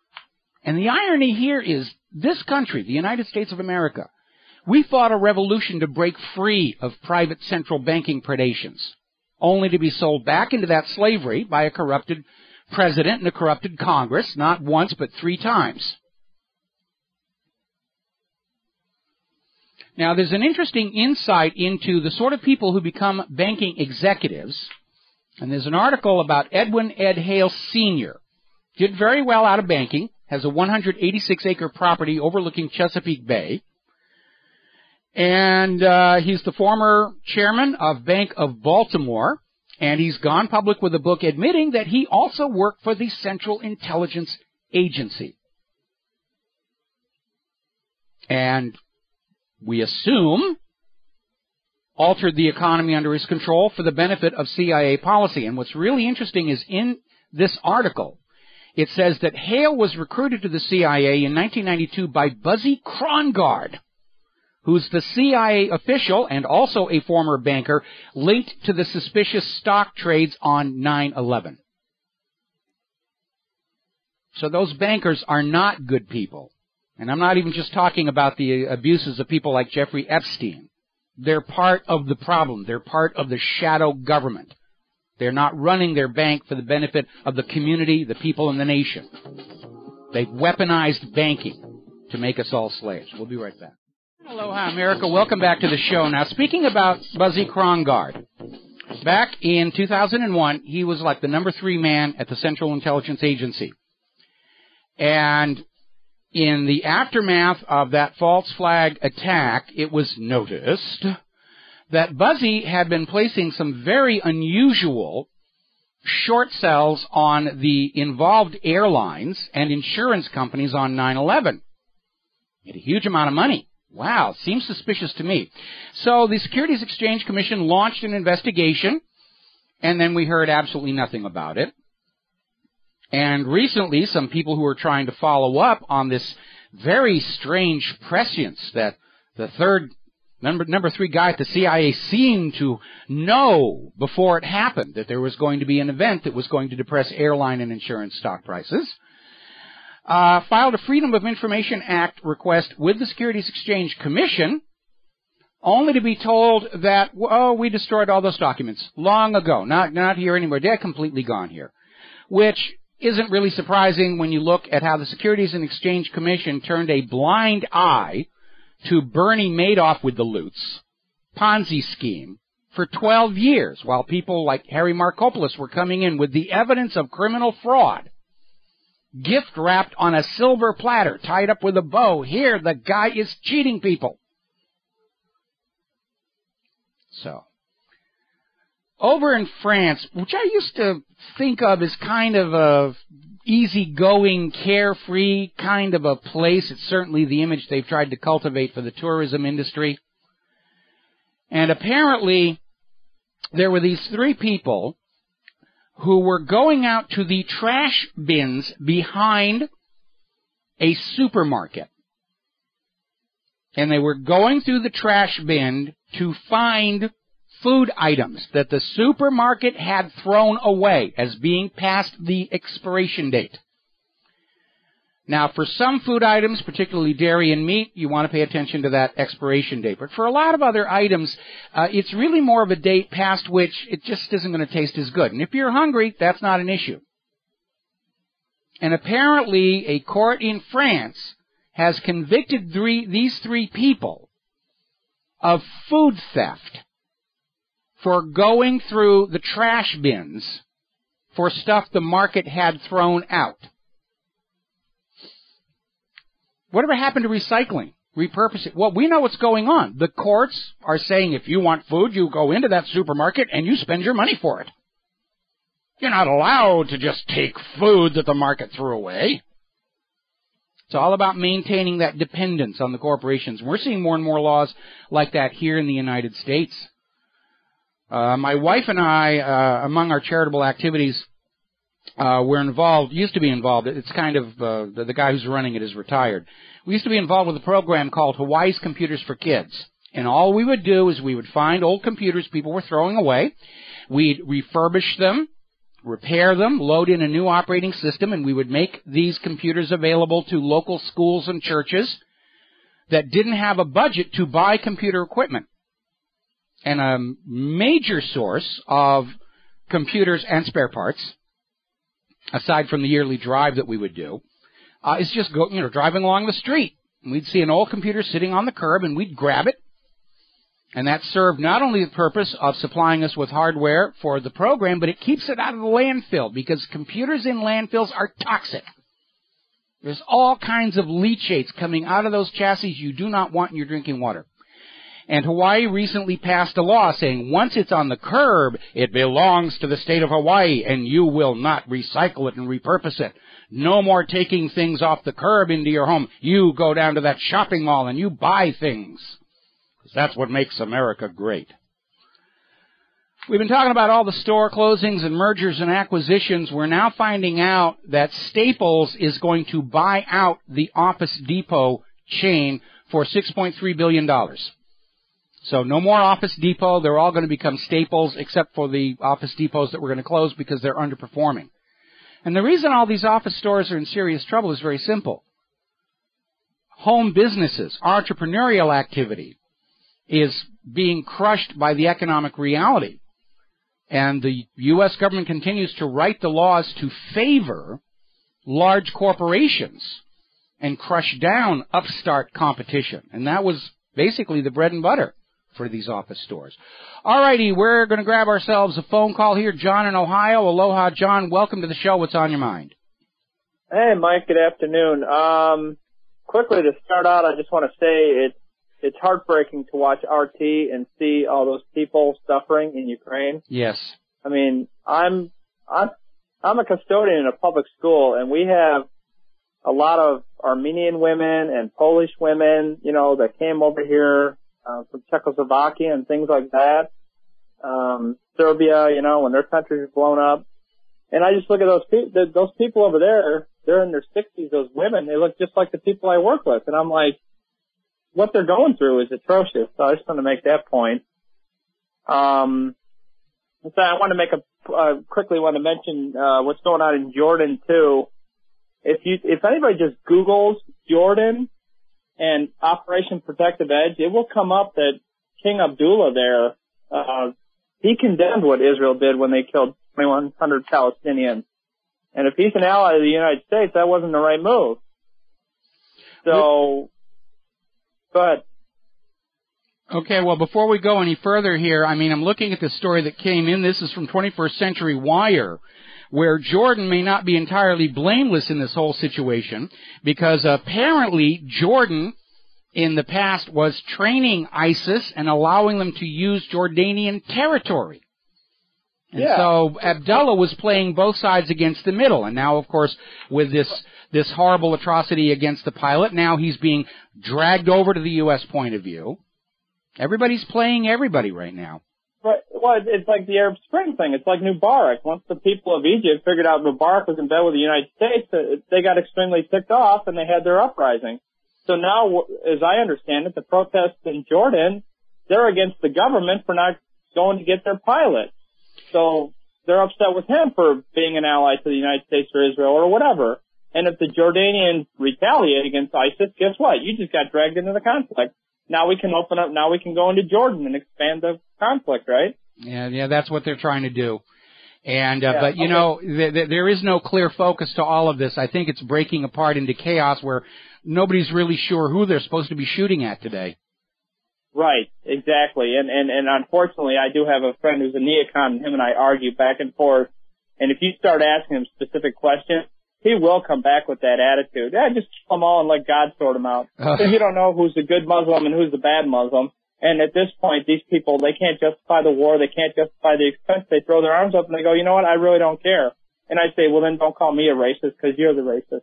And the irony here is, this country, the United States of America, we fought a revolution to break free of private central banking predations, only to be sold back into that slavery by a corrupted president and a corrupted Congress, not once but 3 times. Now, there's an interesting insight into the sort of people who become banking executives, and there's an article about Edwin Ed Hale Sr. Did very well out of banking, has a 186-acre property overlooking Chesapeake Bay, and he's the former chairman of Bank of Baltimore, and he's gone public with a book admitting that he also worked for the Central Intelligence Agency. And we assume altered the economy under his control for the benefit of CIA policy. And what's really interesting is in this article, it says that Hale was recruited to the CIA in 1992 by Buzzy Krongard, who's the CIA official and also a former banker linked to the suspicious stock trades on 9/11. So those bankers are not good people. And I'm not even just talking about the abuses of people like Jeffrey Epstein. They're part of the problem. They're part of the shadow government. They're not running their bank for the benefit of the community, the people, and the nation. They've weaponized banking to make us all slaves. We'll be right back. Aloha, America. Welcome back to the show. Now, speaking about Buzzy Krongard, back in 2001, he was like the number 3 man at the Central Intelligence Agency. And in the aftermath of that false flag attack, it was noticed that Buzzy had been placing some very unusual short sells on the involved airlines and insurance companies on 9/11. He had a huge amount of money. Wow, seems suspicious to me. So the Securities Exchange Commission launched an investigation, and then we heard absolutely nothing about it. And recently, some people who are trying to follow up on this very strange prescience that the number 3 guy at the CIA seemed to know before it happened that there was going to be an event that was going to depress airline and insurance stock prices, filed a Freedom of Information Act request with the Securities Exchange Commission, only to be told that, oh, we destroyed all those documents long ago, not here anymore. They're completely gone here, which isn't really surprising when you look at how the Securities and Exchange Commission turned a blind eye to Bernie Madoff with the Lutz Ponzi scheme for 12 years, while people like Harry Markopoulos were coming in with the evidence of criminal fraud, gift wrapped on a silver platter, tied up with a bow. Here, the guy is cheating people. So, over in France, which I used to think of as kind of a easygoing, carefree kind of a place. It's certainly the image they've tried to cultivate for the tourism industry. And apparently, there were these 3 people who were going out to the trash bins behind a supermarket. And they were going through the trash bin to find food items that the supermarket had thrown away as being past the expiration date. Now, for some food items, particularly dairy and meat, you want to pay attention to that expiration date. But for a lot of other items, it's really more of a date past which it just isn't going to taste as good. And if you're hungry, that's not an issue. And apparently, a court in France has convicted these 3 people of food theft for going through the trash bins for stuff the market had thrown out. Whatever happened to recycling, repurposing? Well, we know what's going on. The courts are saying if you want food, you go into that supermarket and you spend your money for it. You're not allowed to just take food that the market threw away. It's all about maintaining that dependence on the corporations. We're seeing more and more laws like that here in the United States. My wife and I, among our charitable activities, we're involved, used to be involved. It's kind of, the guy who's running it is retired. We used to be involved with a program called Hawaii's Computers for Kids. And all we would do is we would find old computers people were throwing away. We'd refurbish them, repair them, load in a new operating system, and we would make these computers available to local schools and churches that didn't have a budget to buy computer equipment. And a major source of computers and spare parts, aside from the yearly drive that we would do, is just driving along the street. And we'd see an old computer sitting on the curb, and we'd grab it. And that served not only the purpose of supplying us with hardware for the program, but it keeps it out of the landfill, because computers in landfills are toxic. There's all kinds of leachates coming out of those chassis you do not want in your drinking water. And Hawaii recently passed a law saying once it's on the curb, it belongs to the state of Hawaii, and you will not recycle it and repurpose it. No more taking things off the curb into your home. You go down to that shopping mall and you buy things. Because that's what makes America great. We've been talking about all the store closings and mergers and acquisitions. We're now finding out that Staples is going to buy out the Office Depot chain for $6.3 billion. So no more Office Depot. They're all going to become Staples, except for the Office Depots that we're going to close because they're underperforming. And the reason all these office stores are in serious trouble is very simple. Home businesses, entrepreneurial activity is being crushed by the economic reality. And the U.S. government continues to write the laws to favor large corporations and crush down upstart competition. And that was basically the bread and butter for these office stores. All righty, we're going to grab ourselves a phone call here. John in Ohio. Aloha, John. Welcome to the show. What's on your mind? Hey, Mike. Good afternoon. Quickly to start out, I just want to say it's heartbreaking to watch RT and see all those people suffering in Ukraine. Yes. I mean, I'm a custodian in a public school, and we have a lot of Armenian women and Polish women, you know, that came over here from Czechoslovakia and things like that. Serbia, you know, when their country was blown up. And I just look at those people over there. They're in their 60s. Those women, they look just like the people I work with, and I'm like, what they're going through is atrocious. So I just want to make that point. So I want to make quickly want to mention what's going on in Jordan too. If anybody just Googles Jordan and Operation Protective Edge, it will come up that King Abdullah there, he condemned what Israel did when they killed 2,100 Palestinians. And if he's an ally of the United States, that wasn't the right move. So, go ahead. Okay, well, before we go any further here, I mean, I'm looking at the story that came in. This is from 21st Century Wire, where Jordan may not be entirely blameless in this whole situation, because apparently Jordan in the past was training ISIS and allowing them to use Jordanian territory. And so Abdullah was playing both sides against the middle. And now, of course, with this horrible atrocity against the pilot, now he's being dragged over to the U.S. point of view. Everybody's playing everybody right now. But, well, it's like the Arab Spring thing. It's like Mubarak. Once the people of Egypt figured out Mubarak was in bed with the United States, they got extremely ticked off and they had their uprising. So now, as I understand it, the protests in Jordan, they're against the government for not going to get their pilot. So they're upset with him for being an ally to the United States or Israel or whatever. And if the Jordanians retaliate against ISIS, guess what? You just got dragged into the conflict. Now we can open up, now we can go into Jordan and expand the conflict, right? Yeah, that's what they're trying to do. And, but you know, there is no clear focus to all of this. I think it's breaking apart into chaos where nobody's really sure who they're supposed to be shooting at today. Right, exactly. And unfortunately, I do have a friend who's a neocon, and him and I argue back and forth. And if you start asking him specific questions, he will come back with that attitude. Just kill them all and let God sort them out. Because you don't know who's the good Muslim and who's the bad Muslim. And at this point, these people, they can't justify the war. They can't justify the expense. They throw their arms up and they go, you know what, I really don't care. And I say, well, then don't call me a racist because you're the racist.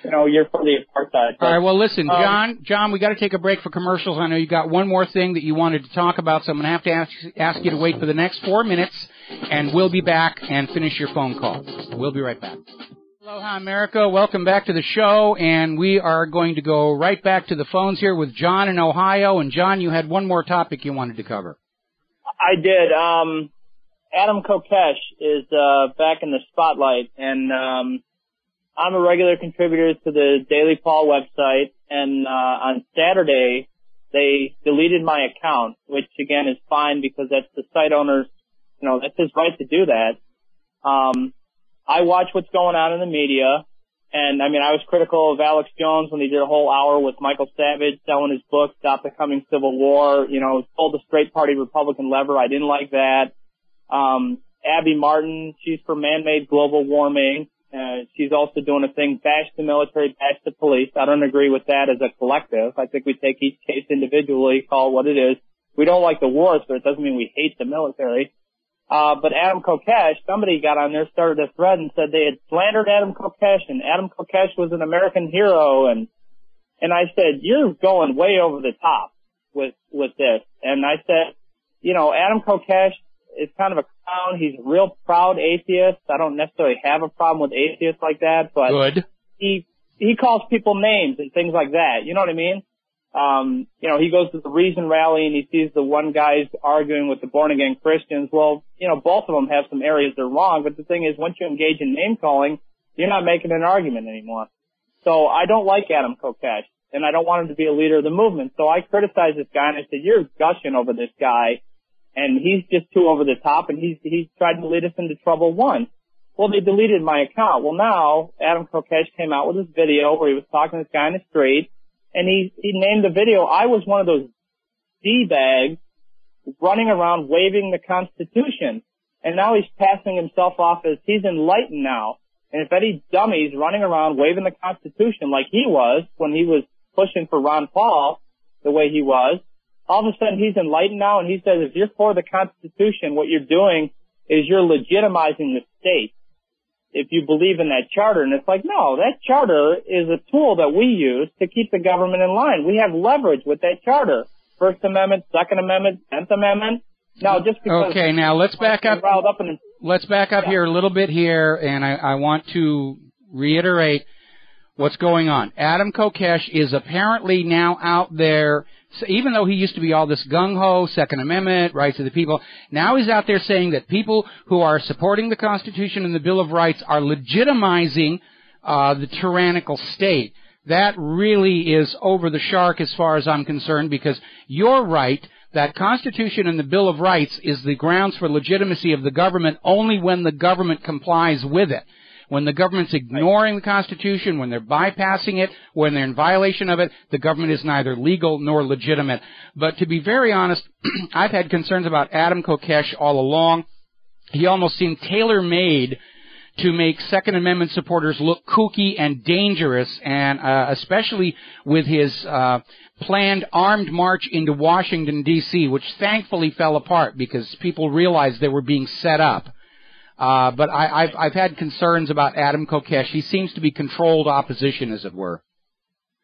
You know, you're for the apartheid. All right, well, listen, John, we got to take a break for commercials. I know you got one more thing that you wanted to talk about, so I'm going to have to ask you to wait for the next 4 minutes, and we'll be back and finish your phone call. We'll be right back. Aloha, America. Welcome back to the show, and we are going to go right back to the phones here with John in Ohio. And, John, you had one more topic you wanted to cover. I did. Adam Kokesh is back in the spotlight, and I'm a regular contributor to the Daily Paul website, and on Saturday they deleted my account, which again is fine because that's the site owner's, you know, that's his right to do that. I watch what's going on in the media, and I mean I was critical of Alex Jones when he did a whole hour with Michael Savage selling his book, Stop the Coming Civil War, you know, pulled the straight party Republican lever. I didn't like that. Abby Martin, she's for man-made global warming. She's also doing a thing, bash the military, bash the police. I don't agree with that as a collective. I think we take each case individually, call it what it is. We don't like the war, so it doesn't mean we hate the military. But Adam Kokesh, somebody got on there, started a thread and said they had slandered Adam Kokesh, and Adam Kokesh was an American hero, and I said, you're going way over the top with this. And I said, you know, Adam Kokesh, is kind of a clown. He's a real proud atheist. I don't necessarily have a problem with atheists like that, but good. He calls people names and things like that. You know what I mean? You know, he goes to the Reason rally and he sees the one guy's arguing with the born-again Christians. Well, you know, both of them have some areas they're wrong, but the thing is, once you engage in name-calling, you're not making an argument anymore. So I don't like Adam Kokesh, and I don't want him to be a leader of the movement. So I criticized this guy, and I said, you're gushing over this guy, and he's just too over the top, and he's tried to lead us into trouble once. Well, they deleted my account. Well, now Adam Kokesh came out with this video where he was talking to this guy in the street, and he named the video, I was one of those D-bags running around waving the Constitution. And now he's passing himself off as he's enlightened now. And if any dummies running around waving the Constitution like he was when he was pushing for Ron Paul the way he was, all of a sudden he's enlightened now, and he says if you're for the Constitution, what you're doing is you're legitimizing the state if you believe in that charter. And it's like, no, that charter is a tool that we use to keep the government in line. We have leverage with that charter. First Amendment, Second Amendment, 10th Amendment. Now, just because... Okay, now let's back up. Let's back up here a little bit here, and I want to reiterate what's going on. Adam Kokesh is apparently now out there, so even though he used to be all this gung-ho, Second Amendment, rights of the people, now he's out there saying that people who are supporting the Constitution and the Bill of Rights are legitimizing the tyrannical state. That really is over the shark as far as I'm concerned, because you're right. That Constitution and the Bill of Rights is the grounds for legitimacy of the government only when the government complies with it. When the government's ignoring the Constitution, when they're bypassing it, when they're in violation of it, the government is neither legal nor legitimate. But to be very honest, I've had concerns about Adam Kokesh all along. He almost seemed tailor-made to make Second Amendment supporters look kooky and dangerous, and especially with his planned armed march into Washington, D.C., which thankfully fell apart because people realized they were being set up. But I've had concerns about Adam Kokesh. He seems to be controlled opposition, as it were.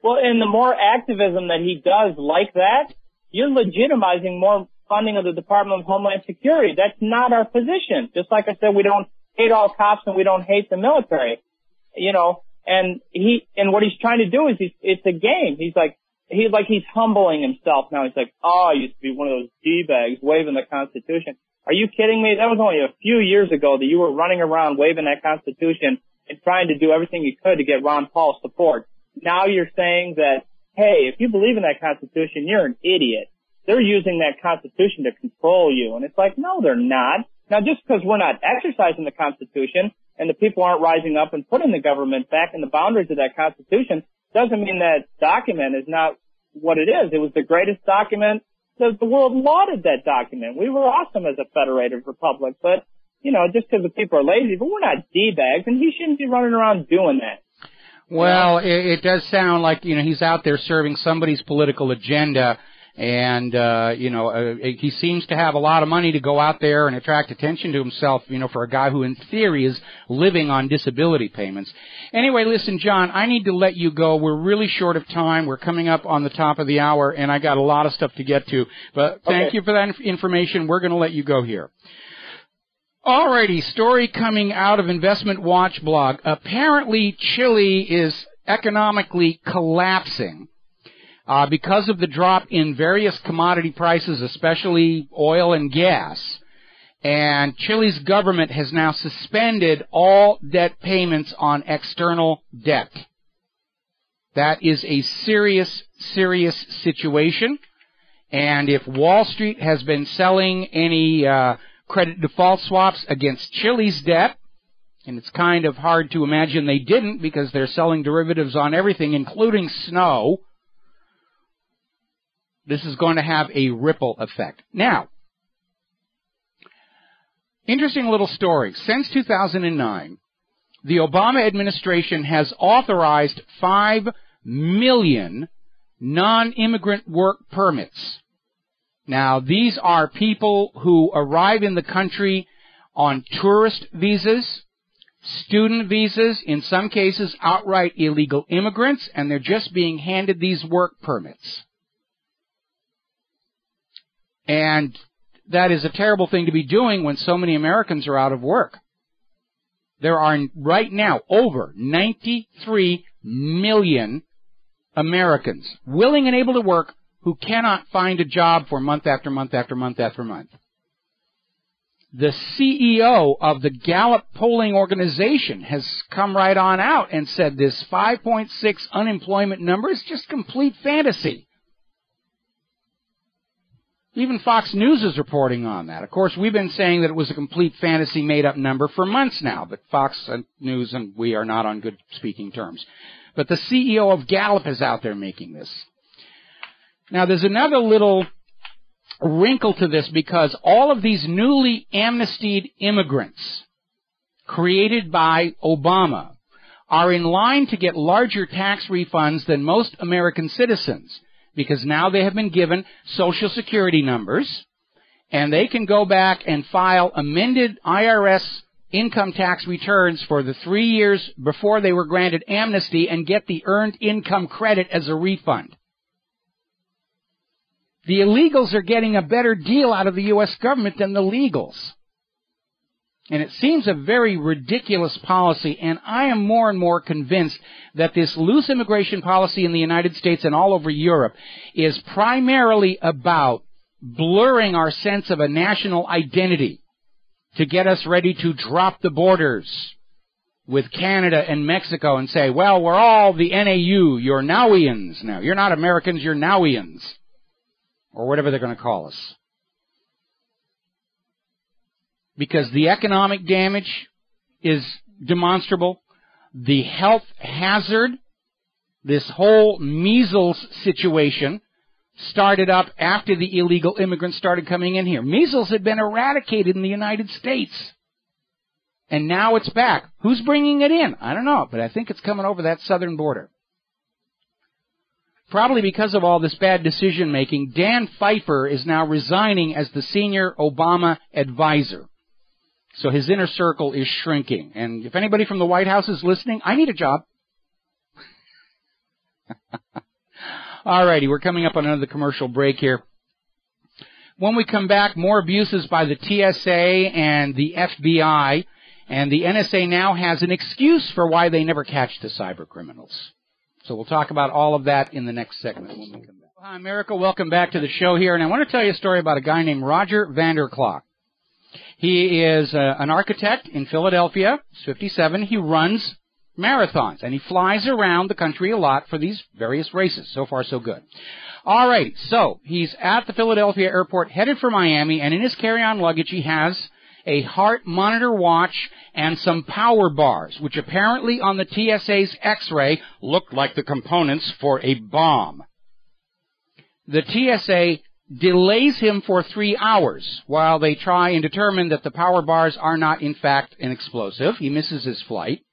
Well, and the more activism that he does like that, you're legitimizing more funding of the Department of Homeland Security. That's not our position. Just like I said, we don't hate all cops and we don't hate the military, you know. And what he's trying to do is it's a game. He's humbling himself now. He's like, oh, I used to be one of those D-bags waving the Constitution. Are you kidding me? That was only a few years ago that you were running around waving that Constitution and trying to do everything you could to get Ron Paul's support. Now you're saying that, hey, if you believe in that Constitution, you're an idiot. They're using that Constitution to control you. And it's like, no, they're not. Now, just because we're not exercising the Constitution and the people aren't rising up and putting the government back in the boundaries of that Constitution doesn't mean that document is not what it is. It was the greatest document. The world lauded that document. We were awesome as a federated republic, but, you know, just because the people are lazy, but we're not D-bags, and he shouldn't be running around doing that. Well, it does sound like, you know, he's out there serving somebody's political agenda, and, he seems to have a lot of money to go out there and attract attention to himself, you know, for a guy who in theory is living on disability payments. Anyway, listen, John, I need to let you go. We're really short of time. We're coming up on the top of the hour, and I got a lot of stuff to get to. But thank you for that information. We're going to let you go here. Alrighty, story coming out of Investment Watch blog. Apparently, Chile is economically collapsing. Because of the drop in various commodity prices, especially oil and gas. And Chile's government has now suspended all debt payments on external debt. That is a serious, serious situation. And if Wall Street has been selling any credit default swaps against Chile's debt, and it's kind of hard to imagine they didn't because they're selling derivatives on everything, including snow, this is going to have a ripple effect. Now, interesting little story. Since 2009, the Obama administration has authorized 5 million non-immigrant work permits. Now, these are people who arrive in the country on tourist visas, student visas, in some cases outright illegal immigrants, and they're just being handed these work permits. And that is a terrible thing to be doing when so many Americans are out of work. There are right now over 93 million Americans willing and able to work who cannot find a job for month after month after month after month. The CEO of the Gallup polling organization has come right on out and said this 5.6 unemployment number is just complete fantasy. Even Fox News is reporting on that. Of course, we've been saying that it was a complete fantasy made-up number for months now, but Fox News and we are not on good speaking terms. But the CEO of Gallup is out there making this. Now, there's another little wrinkle to this because all of these newly amnestied immigrants created by Obama are in line to get larger tax refunds than most American citizens because now they have been given Social Security numbers and they can go back and file amended IRS income tax returns for the 3 years before they were granted amnesty and get the earned income credit as a refund. The illegals are getting a better deal out of the U.S. government than the legals. And it seems a very ridiculous policy, and I am more and more convinced that this loose immigration policy in the United States and all over Europe is primarily about blurring our sense of a national identity to get us ready to drop the borders with Canada and Mexico and say, well, we're all the NAU, you're Nowians now. You're not Americans, you're Nowians. Or whatever they're going to call us. Because the economic damage is demonstrable. The health hazard, this whole measles situation, started up after the illegal immigrants started coming in here. Measles had been eradicated in the United States. And now it's back. Who's bringing it in? I don't know, but I think it's coming over that southern border. Probably because of all this bad decision-making, Dan Pfeiffer is now resigning as the senior Obama advisor. So his inner circle is shrinking. And if anybody from the White House is listening, I need a job. All righty, we're coming up on another commercial break here. When we come back, more abuses by the TSA and the FBI. And the NSA now has an excuse for why they never catch the cyber criminals. So we'll talk about all of that in the next segment when we come back. Hi, America. Welcome back to the show here. And I want to tell you a story about a guy named Roger Vanderklok. He is an architect in Philadelphia. He's 57. He runs marathons, and he flies around the country a lot for these various races. So far, so good. All right. So he's at the Philadelphia airport, headed for Miami, and in his carry-on luggage, he has a heart monitor watch and some power bars, which apparently on the TSA's X-ray looked like the components for a bomb. The TSA delays him for 3 hours while they try and determine that the power bars are not, in fact, an explosive. He misses his flight.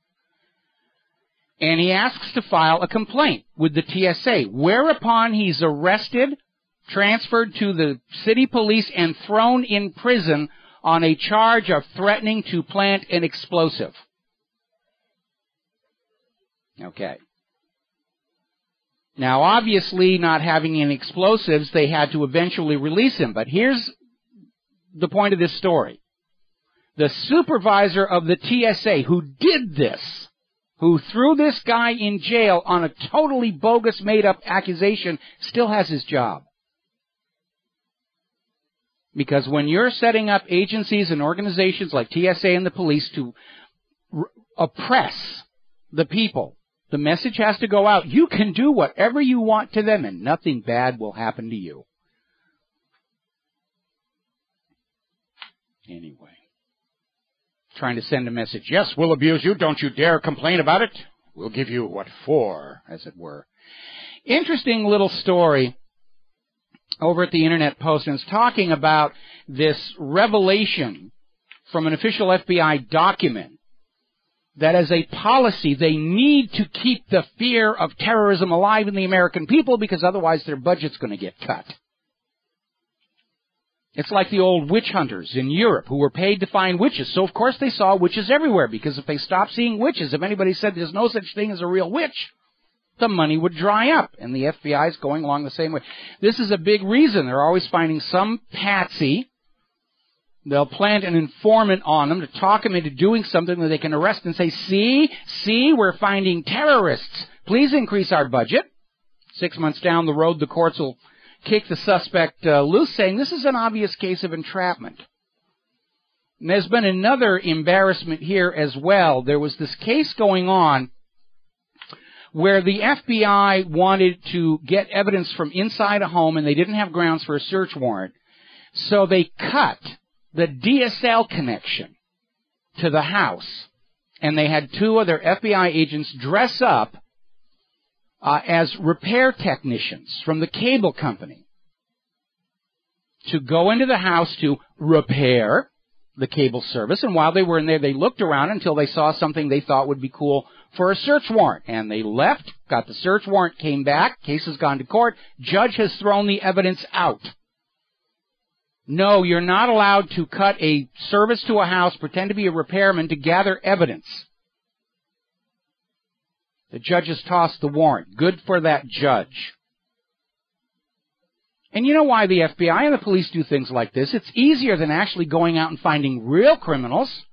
And he asks to file a complaint with the TSA, whereupon he's arrested, transferred to the city police, and thrown in prison on a charge of threatening to plant an explosive. Okay. Now, obviously, not having any explosives, they had to eventually release him. But here's the point of this story. The supervisor of the TSA who did this, who threw this guy in jail on a totally bogus, made-up accusation, still has his job. Because when you're setting up agencies and organizations like TSA and the police to oppress the people, the message has to go out. You can do whatever you want to them and nothing bad will happen to you. Anyway. Trying to send a message. Yes, we'll abuse you. Don't you dare complain about it. We'll give you what for, as it were. Interesting little story over at the Internet Post, and it's talking about this revelation from an official FBI document that as a policy they need to keep the fear of terrorism alive in the American people because otherwise their budget's going to get cut. It's like the old witch hunters in Europe who were paid to find witches. So, of course, they saw witches everywhere because if they stopped seeing witches, if anybody said there's no such thing as a real witch, the money would dry up, and the FBI is going along the same way. This is a big reason. They're always finding some patsy They'll plant an informant on them to talk them into doing something that they can arrest and say, see, we're finding terrorists. Please increase our budget. 6 months down the road, the courts will kick the suspect loose, saying this is an obvious case of entrapment. And there's been another embarrassment here as well. There was this case going on where the FBI wanted to get evidence from inside a home, and they didn't have grounds for a search warrant. So they cut the DSL connection to the house, and they had two of their FBI agents dress up as repair technicians from the cable company to go into the house to repair the cable service. And while they were in there, they looked around until they saw something they thought would be cool for a search warrant. And they left, got the search warrant, came back, case has gone to court, judge has thrown the evidence out. No, you're not allowed to cut a service to a house, pretend to be a repairman to gather evidence. The judge has tossed the warrant. Good for that judge. And you know why the FBI and the police do things like this? It's easier than actually going out and finding real criminals.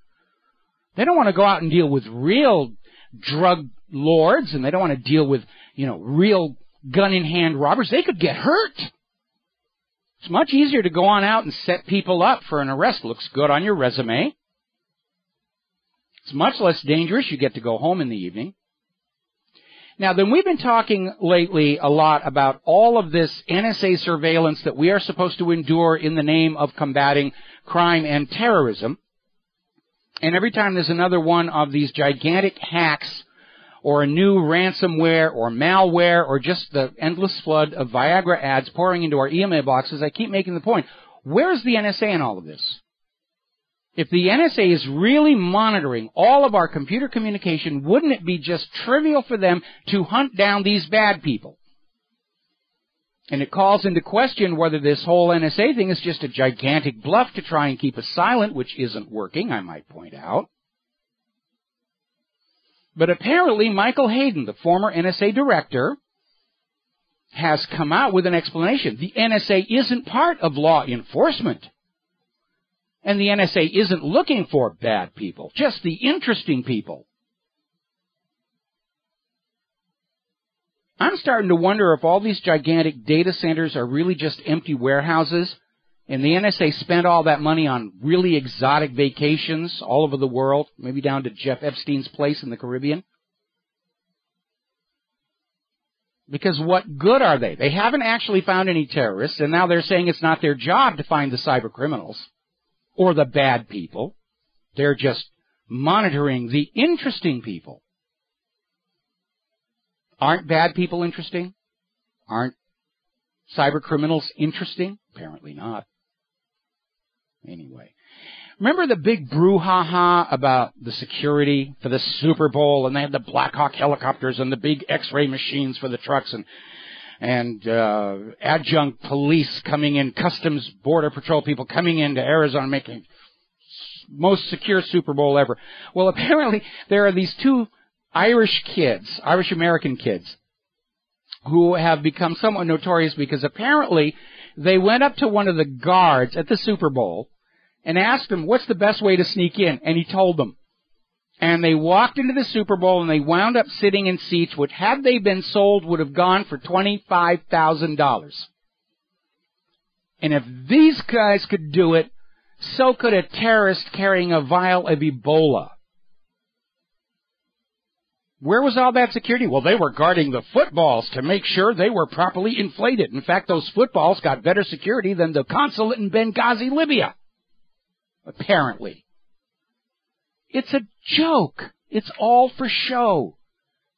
They don't want to go out and deal with real drug lords, and they don't want to deal with, real gun-in-hand robbers. They could get hurt. It's much easier to go on out and set people up for an arrest. Looks good on your resume. It's much less dangerous. You get to go home in the evening. Now, then we've been talking lately a lot about all of this NSA surveillance that we are supposed to endure in the name of combating crime and terrorism. And every time there's another one of these gigantic hacks or a new ransomware or malware or just the endless flood of Viagra ads pouring into our email boxes, I keep making the point, where's the NSA in all of this? If the NSA is really monitoring all of our computer communication, wouldn't it be just trivial for them to hunt down these bad people? And it calls into question whether this whole NSA thing is just a gigantic bluff to try and keep us silent, which isn't working, I might point out. But apparently Michael Hayden, the former NSA director, has come out with an explanation. The NSA isn't part of law enforcement. And the NSA isn't looking for bad people, just the interesting people. I'm starting to wonder if all these gigantic data centers are really just empty warehouses, and the NSA spent all that money on really exotic vacations all over the world, maybe down to Jeff Epstein's place in the Caribbean. Because what good are they? They haven't actually found any terrorists, and now they're saying it's not their job to find the cyber criminals or the bad people. They're just monitoring the interesting people. Aren't bad people interesting? Aren't cyber criminals interesting? Apparently not. Anyway. Remember the big brouhaha about the security for the Super Bowl, and they had the Black Hawk helicopters and the big X-ray machines for the trucks and adjunct police coming in, Customs Border Patrol people coming into Arizona making most secure Super Bowl ever. Well, apparently there are these two Irish-American kids, who have become somewhat notorious because apparently they went up to one of the guards at the Super Bowl and asked him, what's the best way to sneak in? And he told them. And they walked into the Super Bowl and they wound up sitting in seats which, had they been sold, would have gone for $25,000. And if these guys could do it, so could a terrorist carrying a vial of Ebola. Where was all that security? Well, they were guarding the footballs to make sure they were properly inflated. In fact, those footballs got better security than the consulate in Benghazi, Libya. Apparently. It's a joke. It's all for show.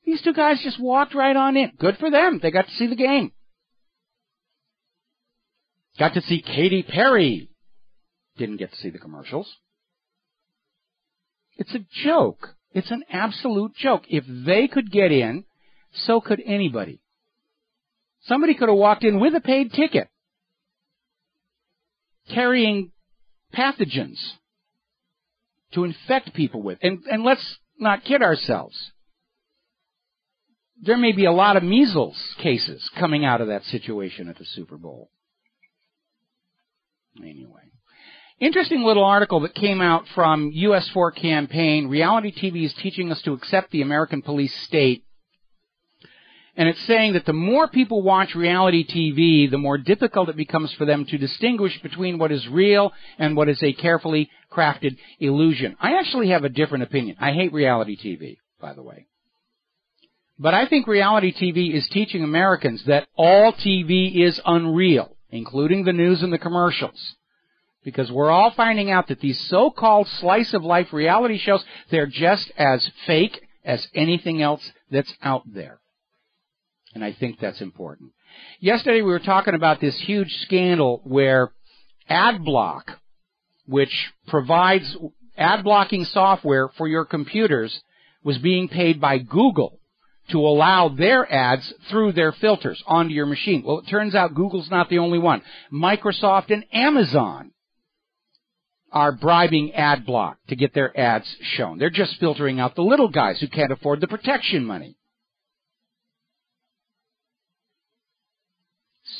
These two guys just walked right on in. Good for them. They got to see the game. Got to see Katy Perry. Didn't get to see the commercials. It's a joke. It's an absolute joke. If they could get in, so could anybody. Somebody could have walked in with a paid ticket, carrying pathogens to infect people with. And let's not kid ourselves. There may be a lot of measles cases coming out of that situation at the Super Bowl. Anyway. Interesting little article that came out from US 4 campaign. Reality TV is teaching us to accept the American police state. And it's saying that the more people watch reality TV, the more difficult it becomes for them to distinguish between what is real and what is a carefully crafted illusion. I actually have a different opinion. I hate reality TV, by the way. But I think reality TV is teaching Americans that all TV is unreal, including the news and the commercials. Because we're all finding out that these so-called slice-of-life reality shows, they're just as fake as anything else that's out there. And I think that's important. Yesterday we were talking about this huge scandal where AdBlock, which provides ad blocking software for your computers, was being paid by Google to allow their ads through their filters onto your machine. Well, it turns out Google's not the only one. Microsoft and Amazon are bribing AdBlock to get their ads shown. They're just filtering out the little guys who can't afford the protection money.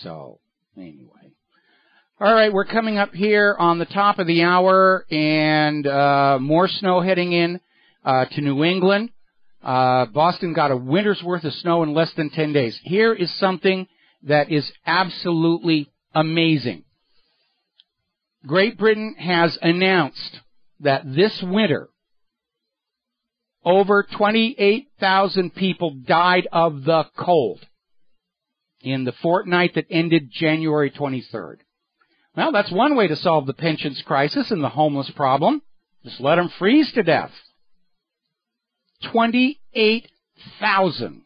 So, anyway. All right, we're coming up here on the top of the hour, and more snow heading in to New England. Boston got a winter's worth of snow in less than 10 days. Here is something that is absolutely amazing. Great Britain has announced that this winter, over 28,000 people died of the cold in the fortnight that ended January 23rd. Well, that's one way to solve the pensions crisis and the homeless problem. Just let them freeze to death. 28,000.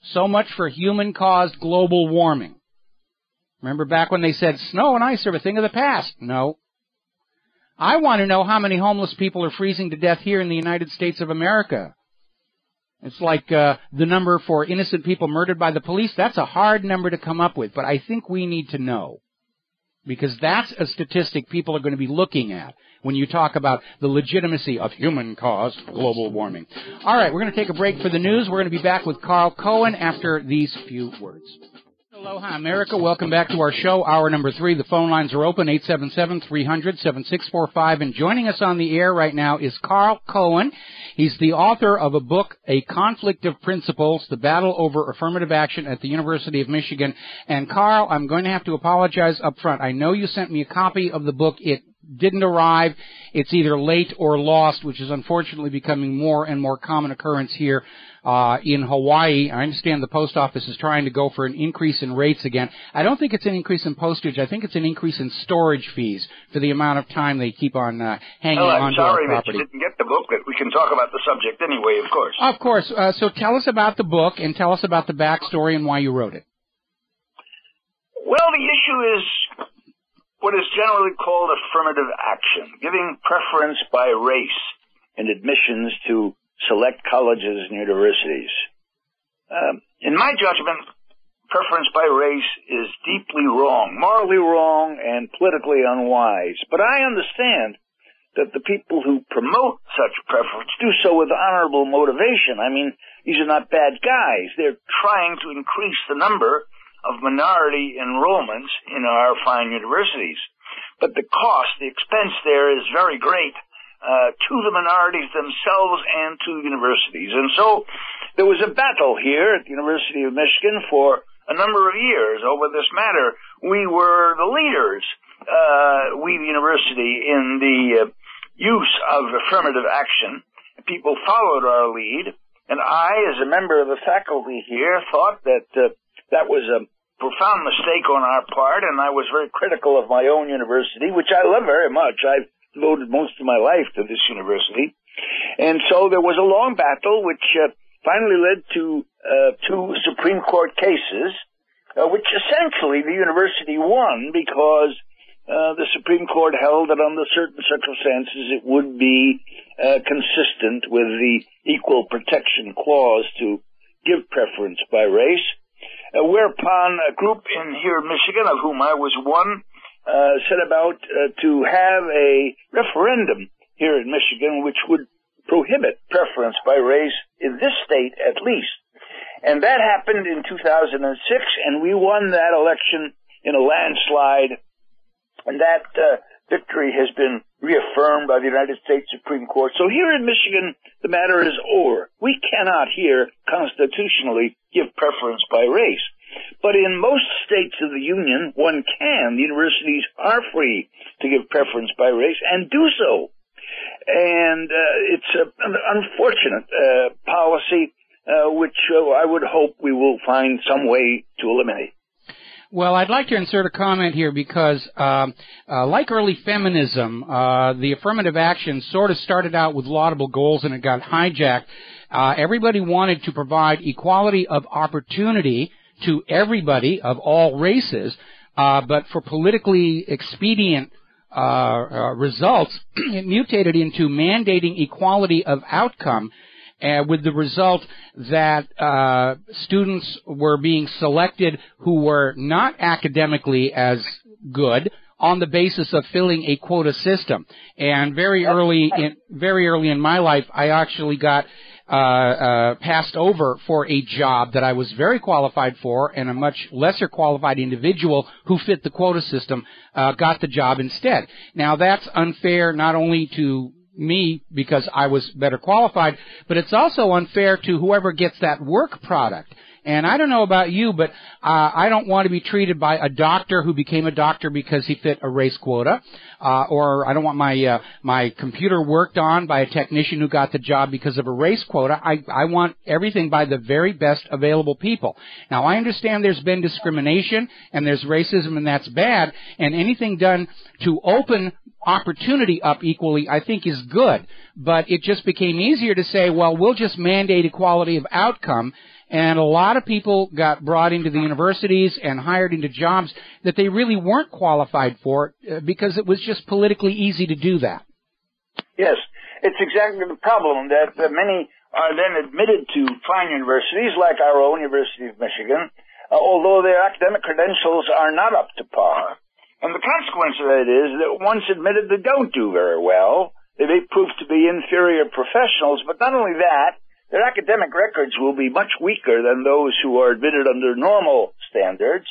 So much for human-caused global warming. Remember back when they said snow and ice are a thing of the past? No. I want to know how many homeless people are freezing to death here in the United States of America. It's like the number for innocent people murdered by the police. That's a hard number to come up with, but I think we need to know. Because that's a statistic people are going to be looking at when you talk about the legitimacy of human-caused global warming. All right, we're going to take a break for the news. We're going to be back with Carl Cohen after these few words. Aloha, America. Welcome back to our show, hour number 3. The phone lines are open, 877-300-7645. And joining us on the air right now is Carl Cohen. He's the author of a book, A Conflict of Principles, The Battle Over Affirmative Action at the University of Michigan. And Carl, I'm going to have to apologize up front. I know you sent me a copy of the book. It didn't arrive. It's either late or lost, which is unfortunately becoming more and more common occurrence here in Hawaii. I understand the post office is trying to go for an increase in rates again. I don't think it's an increase in postage. I think it's an increase in storage fees for the amount of time they keep on hanging on to our property. I'm sorry that you didn't get the book, but we can talk about the subject anyway, of course. Of course. So tell us about the book and tell us about the backstory and why you wrote it. Well, the issue is what is generally called affirmative action, giving preference by race in admissions to select colleges and universities. In my judgment, preference by race is deeply wrong, morally wrong, and politically unwise. But I understand that the people who promote such preference do so with honorable motivation. I mean, these are not bad guys. They're trying to increase the number of minority enrollments in our fine universities. But the cost, the expense there is very great to the minorities themselves and to universities. And so there was a battle here at the University of Michigan for a number of years over this matter. We were the leaders, we the university, in the use of affirmative action. People followed our lead, and I, as a member of the faculty here, thought that that was a profound mistake on our part, and I was very critical of my own university, which I love very much. I've devoted most of my life to this university. And so there was a long battle, which finally led to 2 Supreme Court cases, which essentially the university won because the Supreme Court held that under certain circumstances it would be consistent with the Equal Protection Clause to give preference by race. Whereupon a group in here in Michigan, of whom I was one, set about to have a referendum here in Michigan which would prohibit preference by race in this state at least. And that happened in 2006, and we won that election in a landslide. And that victory has been reaffirmed by the United States Supreme Court. So here in Michigan, the matter is over. We cannot here constitutionally give preference by race. But in most states of the Union, one can. The universities are free to give preference by race and do so. And it's an unfortunate policy which I would hope we will find some way to eliminate. Well, I'd like to insert a comment here because, like early feminism, the affirmative action sort of started out with laudable goals and it got hijacked. Everybody wanted to provide equality of opportunity to everybody of all races, but for politically expedient results, it mutated into mandating equality of outcome, with the result that students were being selected who were not academically as good on the basis of filling a quota system. And very early in my life, I actually got passed over for a job that I was very qualified for, and a much lesser qualified individual who fit the quota system got the job instead. Now that's unfair not only to me because I was better qualified, but it's also unfair to whoever gets that work product. And I don't know about you, but I don't want to be treated by a doctor who became a doctor because he fit a race quota, or I don't want my computer worked on by a technician who got the job because of a race quota. I want everything by the very best available people. Now, I understand there's been discrimination and there's racism, and that's bad, and anything done to open opportunity up equally, I think, is good. But it just became easier to say, well, we'll just mandate equality of outcome. And a lot of people got brought into the universities and hired into jobs that they really weren't qualified for because it was just politically easy to do that. Yes, it's exactly the problem that many are then admitted to fine universities like our own University of Michigan, although their academic credentials are not up to par. And the consequence of that is that once admitted, they don't do very well. They may prove to be inferior professionals, but not only that, their academic records will be much weaker than those who are admitted under normal standards.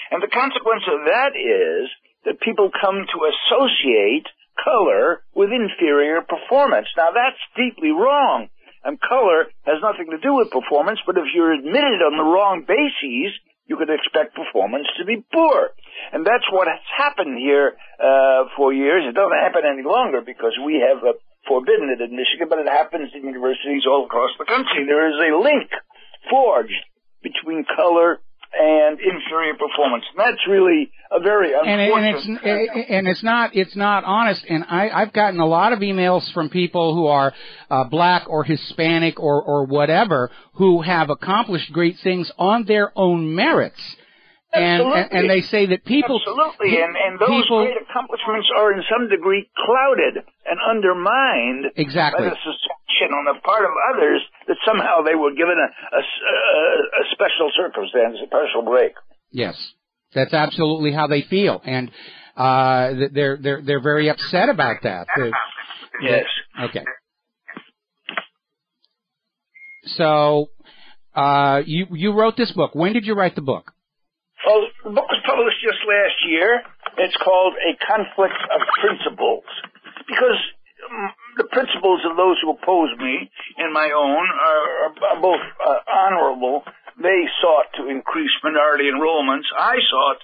And the consequence of that is that people come to associate color with inferior performance. Now, that's deeply wrong. And color has nothing to do with performance, but if you're admitted on the wrong bases, you could expect performance to be poor. And that's what has happened here for years. It doesn't happen any longer because we have forbidden it in Michigan, but it happens in universities all across the country. There is a link forged between color and inferior performance. And that's really a very unfortunate. And it's not honest. And I've gotten a lot of emails from people who are black or Hispanic or whatever who have accomplished great things on their own merits. And they say that people... Absolutely, and those great accomplishments are in some degree clouded and undermined by the suspicion on the part of others that somehow they were given a special circumstance, a special break. Yes, that's absolutely how they feel, and they're very upset about that. Yes. Okay. So you wrote this book. When did you write the book? Well, the book was published just last year. It's called A Conflict of Principles, because the principles of those who oppose me and my own are both honorable. They sought to increase minority enrollments. I sought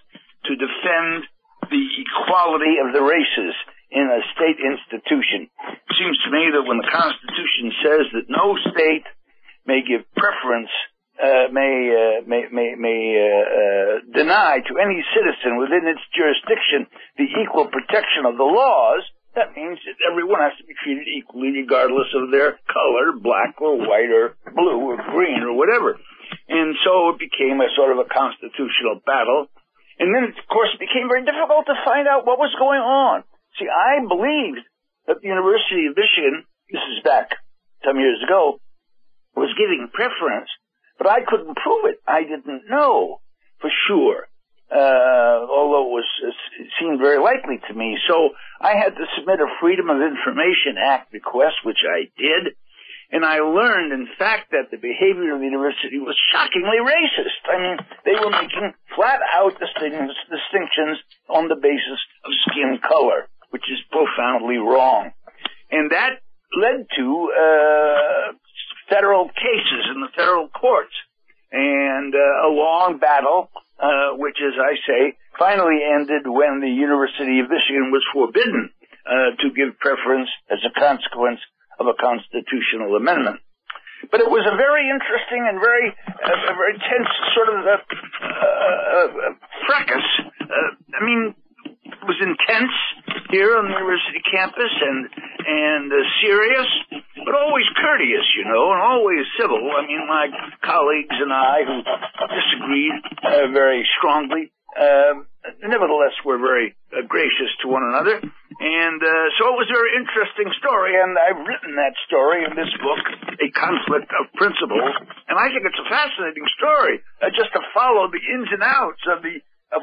to defend the equality of the races in a state institution. It seems to me that when the Constitution says that no state may give preference deny to any citizen within its jurisdiction the equal protection of the laws, that means that everyone has to be treated equally regardless of their color, black or white or blue or green or whatever. And so it became a sort of a constitutional battle. And then, of course, it became very difficult to find out what was going on. See, I believed that the University of Michigan, this is back some years ago, was giving preference. But I couldn't prove it. I didn't know for sure, although it seemed very likely to me. So I had to submit a Freedom of Information Act request, which I did, and I learned, in fact, that the behavior of the university was shockingly racist. I mean, they were making flat-out distinctions on the basis of skin color. which is profoundly wrong. And that led to federal cases in the federal courts and a long battle, which, as I say, finally ended when the University of Michigan was forbidden to give preference as a consequence of a constitutional amendment. But it was a very interesting and very tense sort of fracas. I mean, it was intense here on the university campus and serious, but always courteous, you know, and always civil. I mean, my colleagues and I, who disagreed very strongly, nevertheless were very gracious to one another. And so it was a very interesting story, and I've written that story in this book, A Conflict of Principles, and I think it's a fascinating story, just to follow the ins and outs of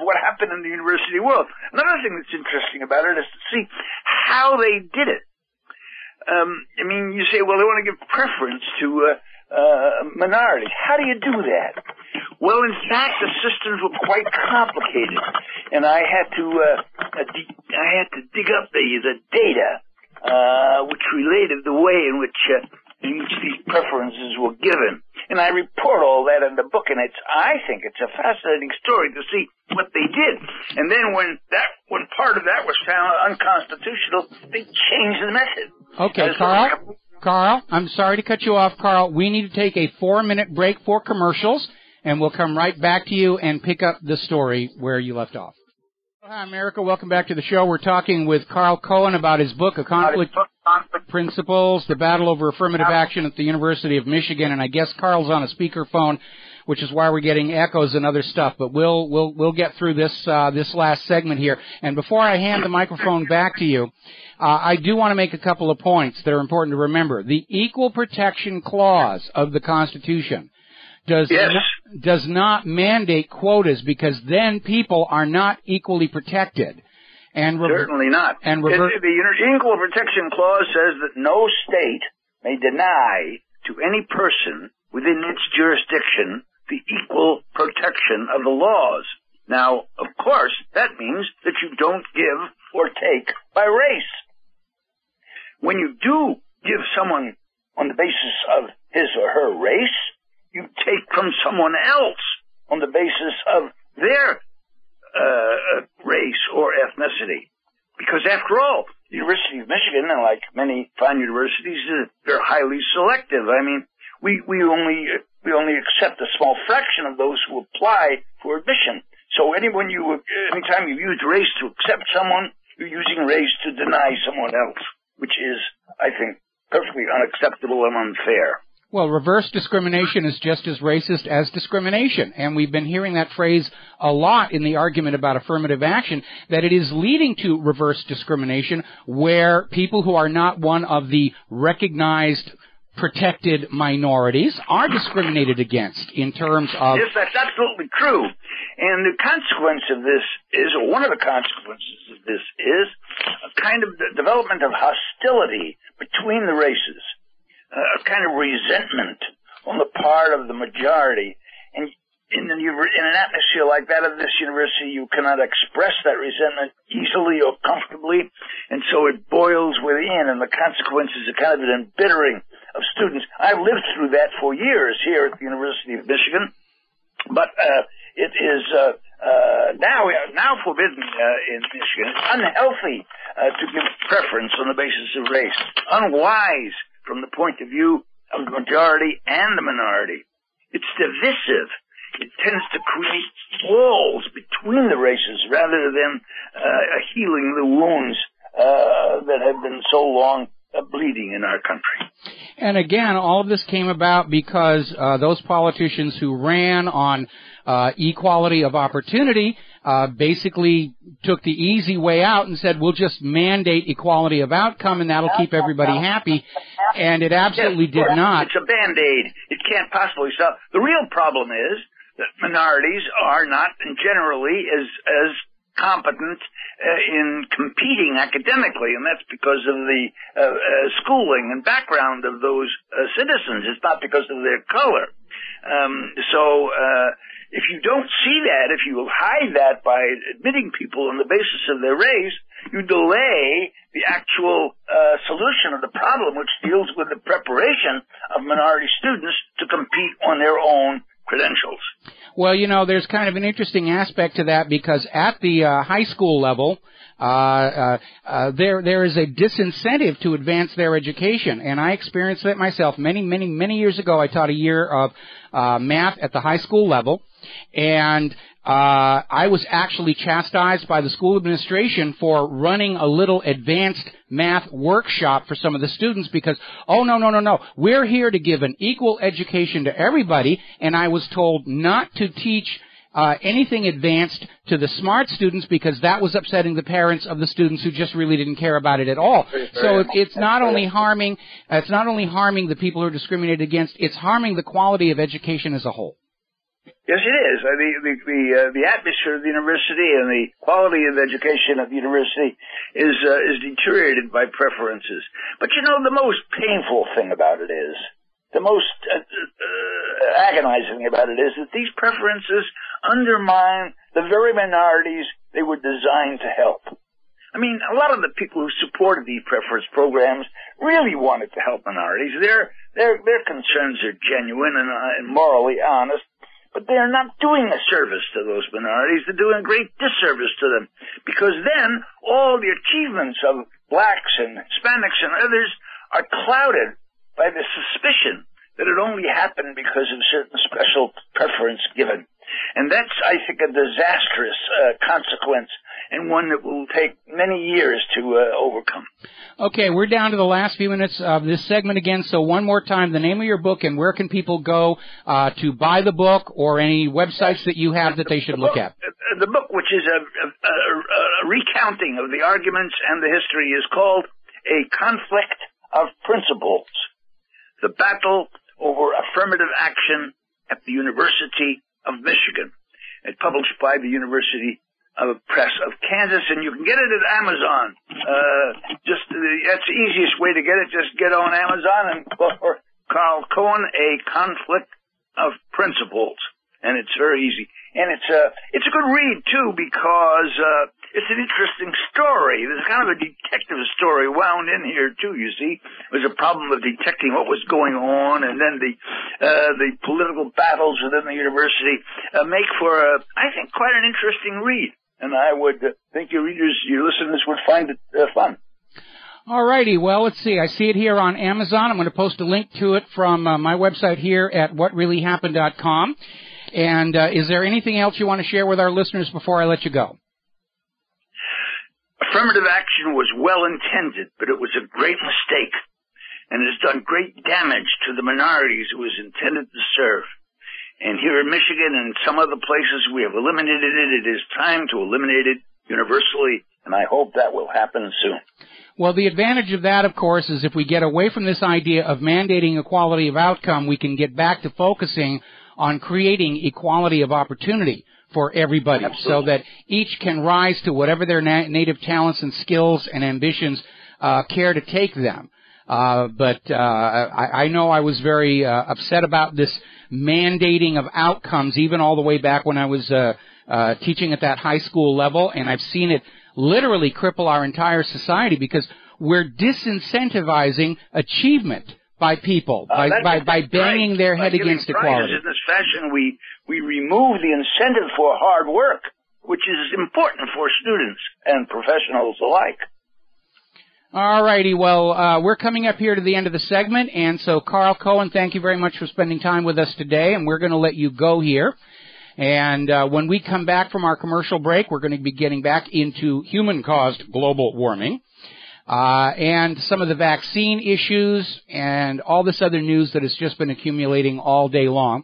what happened in the university world. Another thing that's interesting about it is to see how they did it. I mean, you say, well, they want to give preference to minorities. How do you do that? Well, in fact, the systems were quite complicated, and I had to dig up the data which related the way in which these preferences were given, and I report all that in the book. And I think it's a fascinating story to see what they did. And then when part of that was found unconstitutional, they changed the method. Okay, Carl, I'm sorry to cut you off, Carl. We need to take a 4-minute break for commercials, and we'll come right back to you and pick up the story where you left off. Hi, America. Welcome back to the show. We're talking with Carl Cohen about his book, A Conflict of Principles, the battle over affirmative action at the University of Michigan. And I guess Carl's on a speakerphone, which is why we're getting echoes and other stuff. But we'll get through this last segment here. And before I hand the microphone back to you, I do want to make a couple of points that are important to remember. The Equal Protection Clause of the Constitution does not mandate quotas, because then people are not equally protected. And certainly not. The Equal Protection Clause says that no state may deny to any person within its jurisdiction the equal protection of the laws. Now, of course, that means that you don't give or take by race. When you do give someone on the basis of his or her race, you take from someone else on the basis of their race or ethnicity. Because after all, the University of Michigan, and like many fine universities, they're highly selective. I mean, we only accept a small fraction of those who apply for admission. So anytime you use race to accept someone, you're using race to deny someone else, which is, I think, perfectly unacceptable and unfair. Well, reverse discrimination is just as racist as discrimination, and we've been hearing that phrase a lot in the argument about affirmative action, that it is leading to reverse discrimination where people who are not one of the recognized protected minorities are discriminated against in terms of... Yes, that's absolutely true. And the consequence of this is, or one of the consequences of this is, a kind of development of hostility between the races. A kind of resentment on the part of the majority. And in an atmosphere like that of this university, you cannot express that resentment easily or comfortably, and so it boils within, and the consequence is a kind of an embittering of students. I've lived through that for years here at the University of Michigan, but it is now forbidden in Michigan. It's unhealthy to give preference on the basis of race. Unwise from the point of view of the majority and the minority. It's divisive. It tends to create walls between the races rather than healing the wounds that have been so long bleeding in our country. And again, all of this came about because those politicians who ran on equality of opportunity basically took the easy way out and said, we'll just mandate equality of outcome and that'll keep everybody happy. And it absolutely did not. It's a Band-Aid. It can't possibly solve. The real problem is that minorities are not generally as competent in competing academically, and that's because of the schooling and background of those citizens. It's not because of their color. If you don't see that, if you hide that by admitting people on the basis of their race, you delay the actual solution of the problem, which deals with the preparation of minority students to compete on their own credentials. Well, you know, there's kind of an interesting aspect to that because at the high school level, there is a disincentive to advance their education, and I experienced that myself many years ago. I taught a year of math at the high school level, and I was actually chastised by the school administration for running a little advanced math workshop for some of the students because, oh, no, we're here to give an equal education to everybody, and I was told not to teach anything advanced to the smart students because that was upsetting the parents of the students who just really didn't care about it at all. So it's not only harming the people who are discriminated against, it's harming the quality of education as a whole. Yes, it is. The atmosphere of the university and the quality of education of the university is deteriorated by preferences. But you know, the most painful thing about it is, the most agonizing thing about it is that these preferences undermine the very minorities they were designed to help. I mean, a lot of the people who supported these preference programs really wanted to help minorities. Their concerns are genuine and morally honest. But they're not doing a service to those minorities. They're doing a great disservice to them. Because then all the achievements of blacks and Hispanics and others are clouded by the suspicion that it only happened because of certain special preference given. And that's, I think, a disastrous consequence, and one that will take many years to overcome. Okay, we're down to the last few minutes of this segment again, so one more time, the name of your book and where can people go to buy the book or any websites that you have that they should look at? The book, which is a recounting of the arguments and the history, is called A Conflict of Principles, The Battle Over Affirmative Action at the University of Michigan. It's published by the University Press of Kansas, and you can get it at Amazon. That's the easiest way to get it. Just get on Amazon and look for Carl Cohen, A Conflict of Principles, and it's very easy. And it's a good read too because it's an interesting story. There's kind of a detective story wound in here too. You see, there's a problem of detecting what was going on, and then the political battles within the university make for I think, quite an interesting read. And I would think your listeners would find it fun. All righty. Well, let's see. I see it here on Amazon. I'm going to post a link to it from my website here at whatreallyhappened.com. And is there anything else you want to share with our listeners before I let you go? Affirmative action was well intended, but it was a great mistake, and it has done great damage to the minorities it was intended to serve. And here in Michigan and some other places we have eliminated it. It is time to eliminate it universally, and I hope that will happen soon. Well, the advantage of that, of course, is if we get away from this idea of mandating equality of outcome, we can get back to focusing on creating equality of opportunity for everybody. Absolutely. So that each can rise to whatever their native talents and skills and ambitions care to take them. But I know I was very upset about this mandating of outcomes, even all the way back when I was teaching at that high school level, and I've seen it literally cripple our entire society because we're disincentivizing achievement by people, by banging their head against equality. In this fashion, we remove the incentive for hard work, which is important for students and professionals alike. All righty. Well, we're coming up here to the end of the segment, and so Carl Cohen, thank you very much for spending time with us today, and we're going to let you go here. And when we come back from our commercial break, we're going to be getting back into human-caused global warming. And some of the vaccine issues and all this other news that has just been accumulating all day long.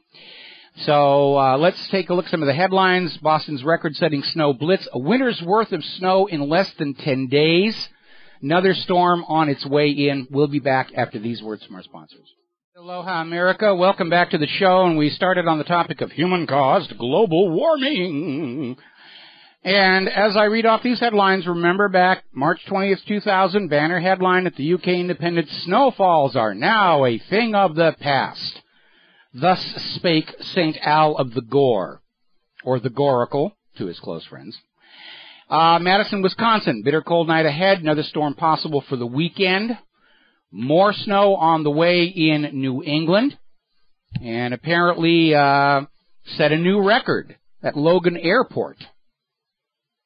So let's take a look at some of the headlines. Boston's record-setting snow blitz, a winter's worth of snow in less than 10 days. Another storm on its way in. We'll be back after these words from our sponsors. Aloha, America. Welcome back to the show, and we started on the topic of human-caused global warming. And as I read off these headlines, remember back March 20th, 2000, banner headline at the UK Independent, snowfalls are now a thing of the past. Thus spake St. Al of the Gore, or the Goracle, to his close friends. Madison, Wisconsin, bitter cold night ahead. Another storm possible for the weekend. More snow on the way in New England. And apparently set a new record at Logan Airport,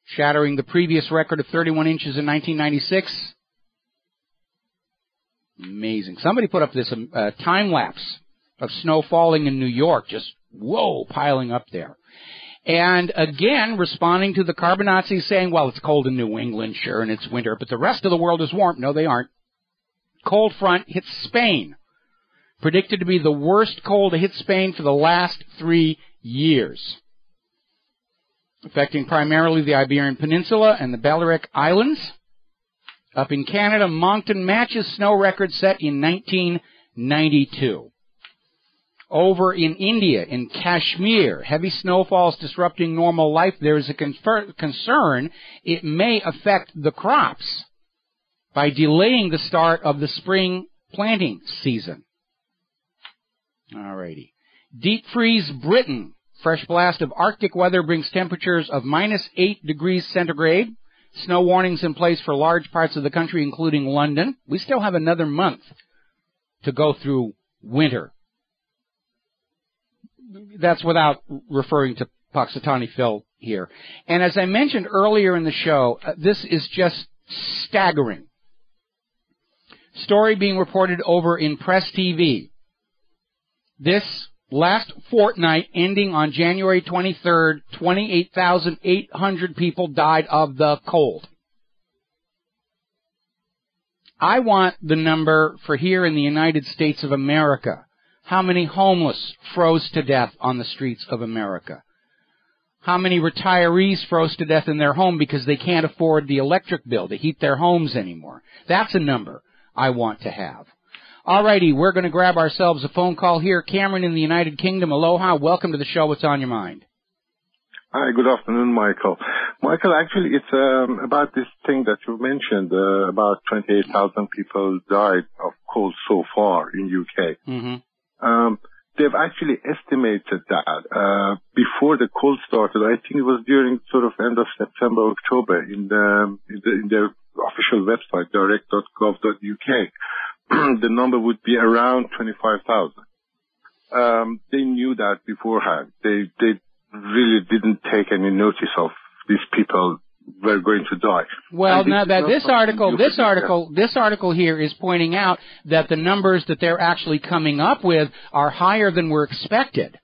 shattering the previous record of 31 inches in 1996. Amazing. Somebody put up this time-lapse of snow falling in New York, just, whoa, piling up there. And again, responding to the Carbonazzi saying, well, it's cold in New England, sure, and it's winter, but the rest of the world is warm. No, they aren't. Cold front hits Spain. Predicted to be the worst cold to hit Spain for the last 3 years. Affecting primarily the Iberian Peninsula and the Balearic Islands. Up in Canada, Moncton matches snow record set in 1992. Over in India, in Kashmir, heavy snowfalls disrupting normal life. There is a concern it may affect the crops by delaying the start of the spring planting season. Alrighty. Deep freeze Britain. Fresh blast of Arctic weather brings temperatures of -8 degrees centigrade. Snow warnings in place for large parts of the country, including London. We still have another month to go through winter. That's without referring to Puxatawny Phil here. And as I mentioned earlier in the show, this is just staggering. Story being reported over in Press TV. This last fortnight, ending on January 23rd, 28,800 people died of the cold. I want the number for here in the United States of America. How many homeless froze to death on the streets of America? How many retirees froze to death in their home because they can't afford the electric bill to heat their homes anymore? That's a number I want to have. Alrighty, we're going to grab ourselves a phone call here. Cameron in the United Kingdom, aloha. Welcome to the show. What's on your mind? Hi, good afternoon, Michael. Michael, actually, it's about this thing that you mentioned. About 28,000 people died of cold so far in UK. Mm-hmm. They've actually estimated that before the cold started. I think it was during sort of end of September, October, in their official website, direct.gov.uk. The number would be around 25,000. They knew that beforehand. They really didn't take any notice of these people were going to die. Well, now that this article here is pointing out that the numbers that they're actually coming up with are higher than were expected,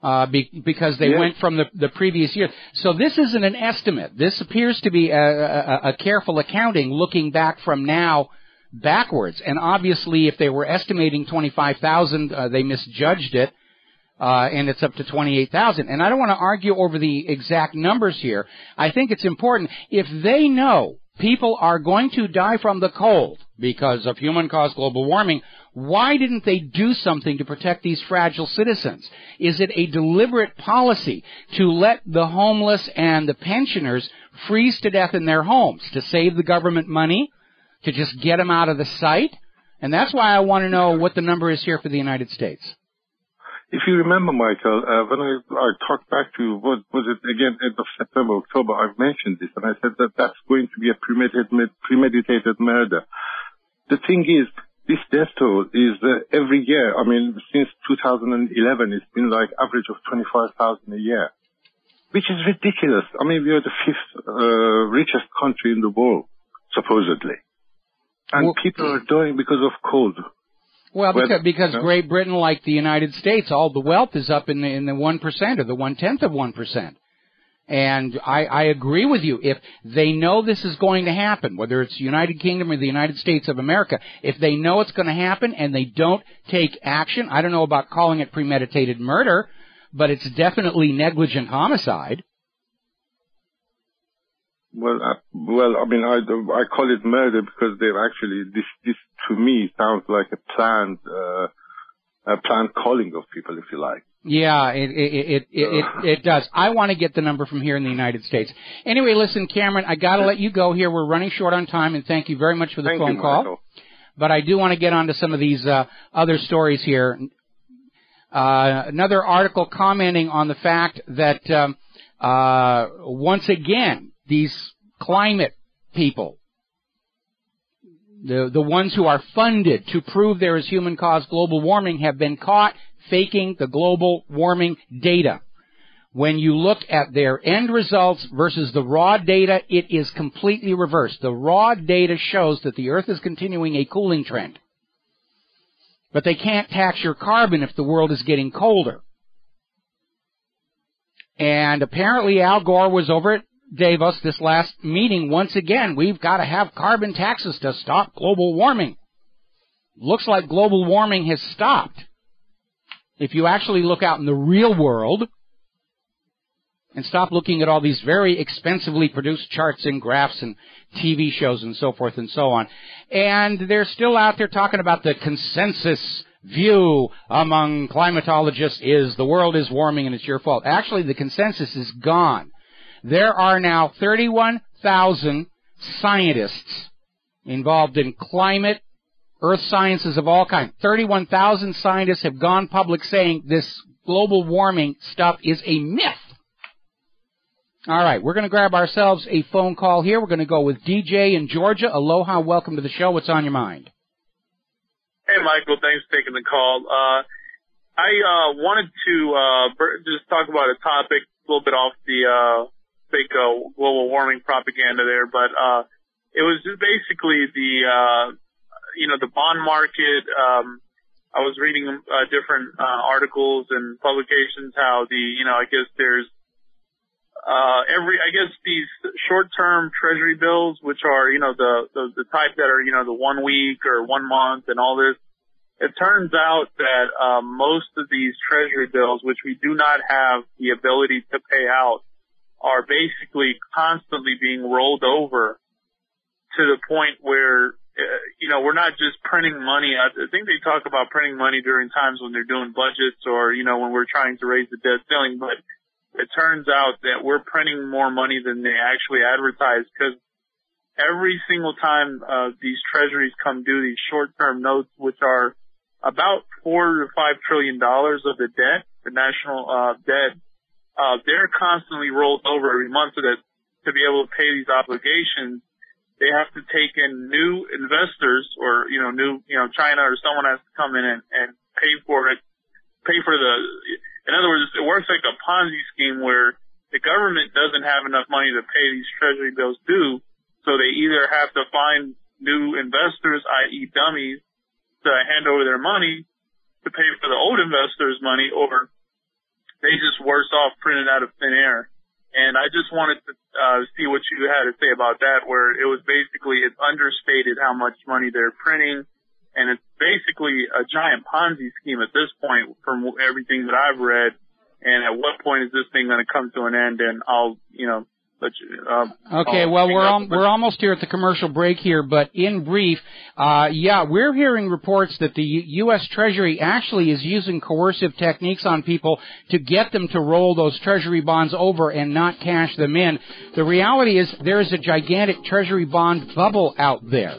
because they went from the previous year. So this isn't an estimate. This appears to be a careful accounting looking back from now backwards. And obviously, if they were estimating 25,000, they misjudged it. And it's up to 28,000. And I don't want to argue over the exact numbers here. I think it's important. If they know people are going to die from the cold because of human-caused global warming, why didn't they do something to protect these fragile citizens? Is it a deliberate policy to let the homeless and the pensioners freeze to death in their homes to save the government money, to just get them out of the sight? And that's why I want to know what the number is here for the United States. If you remember, Michael, when I talked back to, what was it again, end of September, October, I've mentioned this, and I said that that's going to be a premeditated murder. The thing is, this death toll is every year, I mean, since 2011, it's been like average of 25,000 a year, which is ridiculous. I mean, we are the fifth richest country in the world, supposedly. And people are dying because of cold. Well, because Great Britain, like the United States, all the wealth is up in the 1% or the 1/10 of 1%. And I agree with you. If they know this is going to happen, whether it's the United Kingdom or the United States of America, if they know it's going to happen and they don't take action, I don't know about calling it premeditated murder, but it's definitely negligent homicide. Well, I mean, I call it murder because they've actually, this to me sounds like a planned calling of people, if you like. Yeah, it does. I want to get the number from here in the United States. Anyway, listen, Cameron, I got to let you go here. We're running short on time, and thank you very much for the phone call. Michael. But I do want to get on to some of these other stories here. Another article commenting on the fact that once again, these climate people, the ones who are funded to prove there is human-caused global warming, have been caught faking the global warming data. When you look at their end results versus the raw data, it is completely reversed. The raw data shows that the Earth is continuing a cooling trend. But they can't tax your carbon if the world is getting colder. And apparently Al Gore was over at Davos this last meeting. Once again, we've got to have carbon taxes to stop global warming. Looks like global warming has stopped. If you actually look out in the real world and stop looking at all these very expensively produced charts and graphs and TV shows and so forth and so on. And they're still out there talking about the consensus view among climatologists is the world is warming and it's your fault. Actually, the consensus is gone. There are now 31,000 scientists involved in climate, earth sciences of all kinds. 31,000 scientists have gone public saying this global warming stuff is a myth. All right, we're going to grab ourselves a phone call here. We're going to go with DJ in Georgia. Aloha, welcome to the show. What's on your mind? Hey, Michael, thanks for taking the call. I wanted to just talk about a topic a little bit off the fake global warming propaganda there, but it was just basically the bond market. I was reading different articles and publications how I guess there's these short-term treasury bills, which are, the type that are, the 1 week or 1 month and all this. It turns out that, most of these treasury bills, which we do not have the ability to pay out, are basically constantly being rolled over to the point where, we're not just printing money. I think they talk about printing money during times when they're doing budgets or, when we're trying to raise the debt ceiling, but it turns out that we're printing more money than they actually advertise, because every single time these treasuries come due, these short-term notes, which are about $4 to $5 trillion of the debt, the national debt, they're constantly rolled over every month, so that to be able to pay these obligations, they have to take in new investors or, China or someone has to come in and pay for it, in other words, it works like a Ponzi scheme where the government doesn't have enough money to pay these treasury bills due, so they either have to find new investors, i.e. dummies, to hand over their money to pay for the old investors' money, or they just worse off printed out of thin air. And I just wanted to see what you had to say about that, where it was basically, it's understated how much money they're printing, and it's basically a giant Ponzi scheme at this point from everything that I've read. And at what point is this thing going to come to an end? And I'll, let you. Okay, well, we're almost here at the commercial break here, but in brief, we're hearing reports that the U.S. Treasury actually is using coercive techniques on people to get them to roll those Treasury bonds over and not cash them in. The reality is there is a gigantic Treasury bond bubble out there,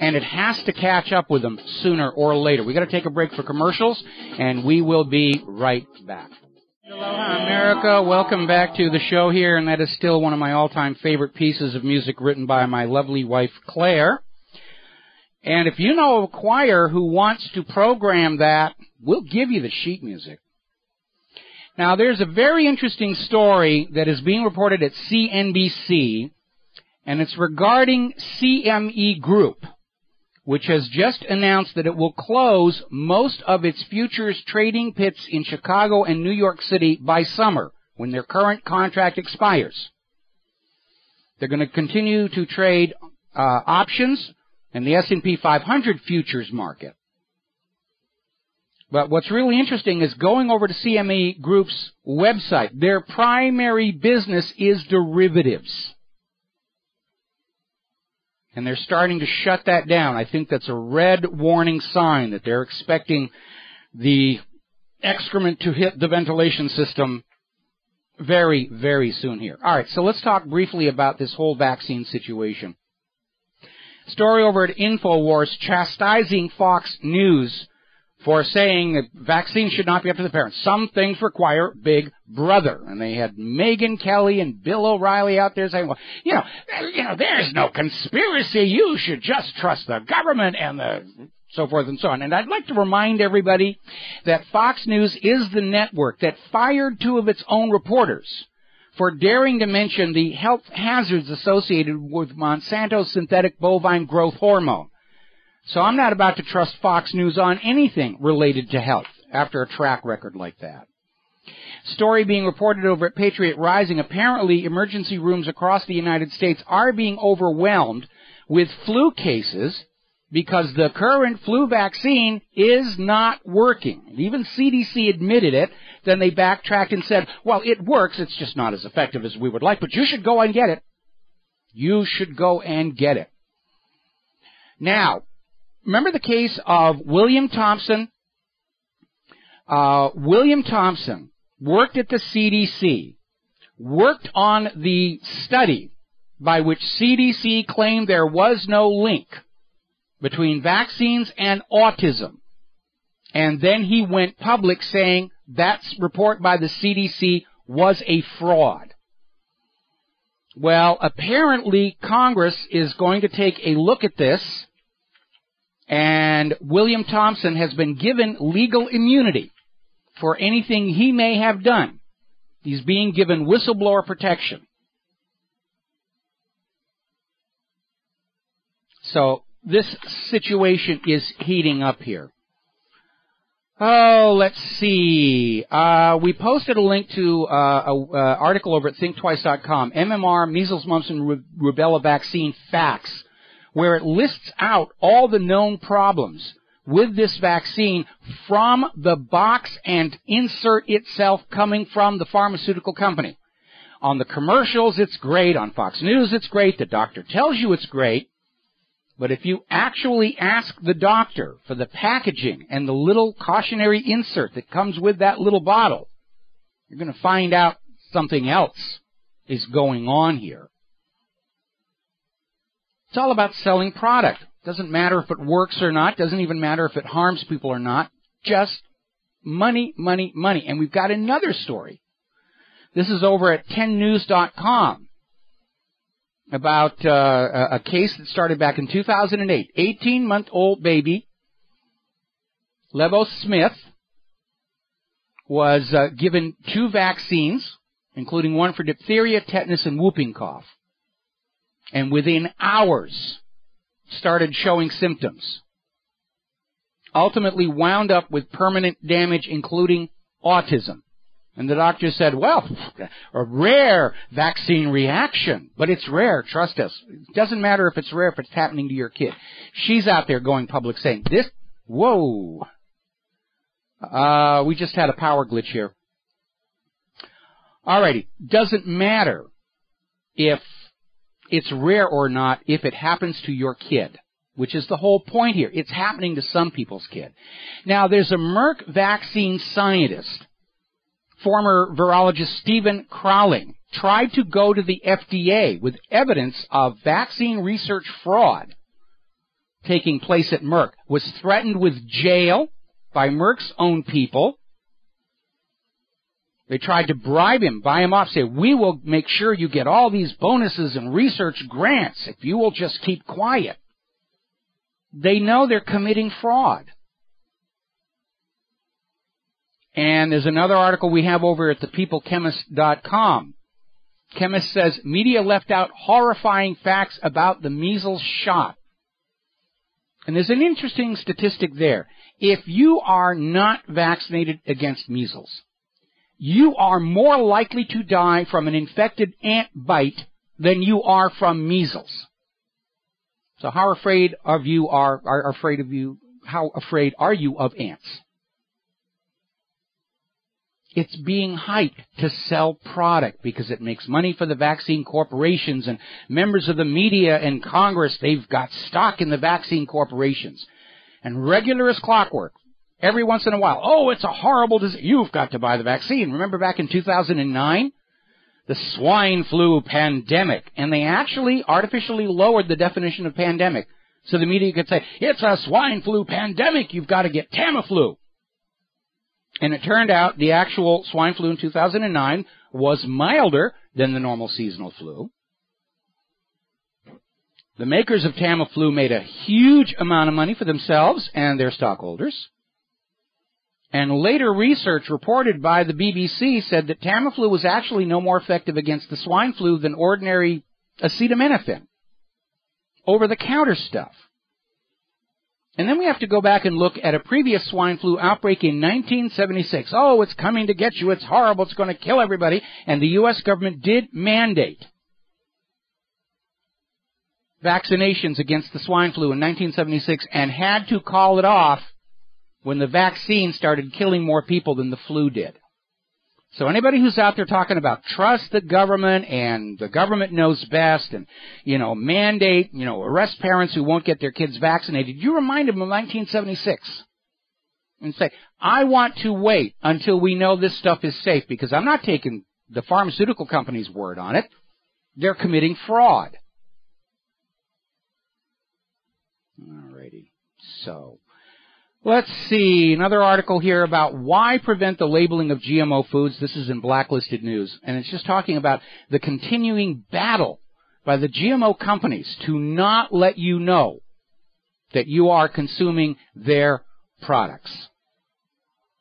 and it has to catch up with them sooner or later. We got to take a break for commercials, and we will be right back. Aloha, America. Welcome back to the show here, and that is still one of my all-time favorite pieces of music written by my lovely wife, Claire. And if you know of a choir who wants to program that, we'll give you the sheet music. Now, there's a very interesting story that is being reported at CNBC, and it's regarding CME Group, which has just announced that it will close most of its futures trading pits in Chicago and New York City by summer, when their current contract expires. They're going to continue to trade options in the S&P 500 futures market. But what's really interesting is going over to CME Group's website, their primary business is derivatives. And they're starting to shut that down. I think that's a red warning sign that they're expecting the excrement to hit the ventilation system very, very soon here. All right, so let's talk briefly about this whole vaccine situation. Story over at INFOWARS chastising Fox News for saying that vaccines should not be up to the parents. Some things require Big Brother. And they had Megyn Kelly and Bill O'Reilly out there saying, well, you know, there's no conspiracy. You should just trust the government and the so forth and so on. And I'd like to remind everybody that Fox News is the network that fired 2 of its own reporters for daring to mention the health hazards associated with Monsanto's synthetic bovine growth hormone. So I'm not about to trust Fox News on anything related to health after a track record like that. Story being reported over at Patriot Rising. Apparently, emergency rooms across the United States are being overwhelmed with flu cases because the current flu vaccine is not working. Even CDC admitted it. Then they backtracked and said, well, it works. It's just not as effective as we would like, but you should go and get it. You should go and get it. Now, remember the case of William Thompson? William Thompson worked at the CDC, worked on the study by which CDC claimed there was no link between vaccines and autism. And then he went public saying that report by the CDC was a fraud. Well, apparently Congress is going to take a look at this, and William Thompson has been given legal immunity for anything he may have done. He's being given whistleblower protection. So this situation is heating up here. Oh, let's see. We posted a link to an article over at thinktwice.com, MMR, measles, mumps, and rubella vaccine facts, where it lists out all the known problems with this vaccine from the box and insert itself coming from the pharmaceutical company. On the commercials, it's great. On Fox News, it's great. The doctor tells you it's great. But if you actually ask the doctor for the packaging and the little cautionary insert that comes with that little bottle, you're going to find out something else is going on here. It's all about selling product. Doesn't matter if it works or not. Doesn't even matter if it harms people or not. Just money, money, money. And we've got another story. This is over at 10news.com. About a case that started back in 2008. 18-month-old baby, Lebo Smith, was given 2 vaccines, including one for diphtheria, tetanus, and whooping cough. And within hours, started showing symptoms. Ultimately wound up with permanent damage, including autism. And the doctor said, well, a rare vaccine reaction, but it's rare, trust us. It doesn't matter if it's rare, if it's happening to your kid. She's out there going public saying, this, whoa. We just had a power glitch here. Alrighty, doesn't matter if it's rare or not, if it happens to your kid, which is the whole point here. It's happening to some people's kid. Now, there's a Merck vaccine scientist, former virologist Stephen Crowling, tried to go to the FDA with evidence of vaccine research fraud taking place at Merck, was threatened with jail by Merck's own people. They tried to bribe him, buy him off, say, we will make sure you get all these bonuses and research grants if you will just keep quiet. They know they're committing fraud. And there's another article we have over at thepeoplechemist.com. Chemist says, media left out horrifying facts about the measles shot. And there's an interesting statistic there. If you are not vaccinated against measles, you are more likely to die from an infected ant bite than you are from measles. So how afraid of you how afraid are you of ants? It's being hyped to sell product because it makes money for the vaccine corporations and members of the media and Congress. They've got stock in the vaccine corporations. And regular as clockwork, every once in a while, oh, it's a horrible disease. You've got to buy the vaccine. Remember back in 2009? The swine flu pandemic. And they actually artificially lowered the definition of pandemic. So the media could say, it's a swine flu pandemic, you've got to get Tamiflu. And it turned out the actual swine flu in 2009 was milder than the normal seasonal flu. The makers of Tamiflu made a huge amount of money for themselves and their stockholders. And later research reported by the BBC said that Tamiflu was actually no more effective against the swine flu than ordinary acetaminophen. Over-the-counter stuff. And then we have to go back and look at a previous swine flu outbreak in 1976. Oh, it's coming to get you. It's horrible. It's going to kill everybody. And the U.S. government did mandate vaccinations against the swine flu in 1976 and had to call it off when the vaccine started killing more people than the flu did. So anybody who's out there talking about trust the government and the government knows best and, mandate, arrest parents who won't get their kids vaccinated, you remind them of 1976 and say, I want to wait until we know this stuff is safe because I'm not taking the pharmaceutical company's word on it. They're committing fraud. Alrighty. So, let's see, another article here about why prevent the labeling of GMO foods. This is in Blacklisted News, and it's just talking about the continuing battle by the GMO companies to not let you know that you are consuming their products,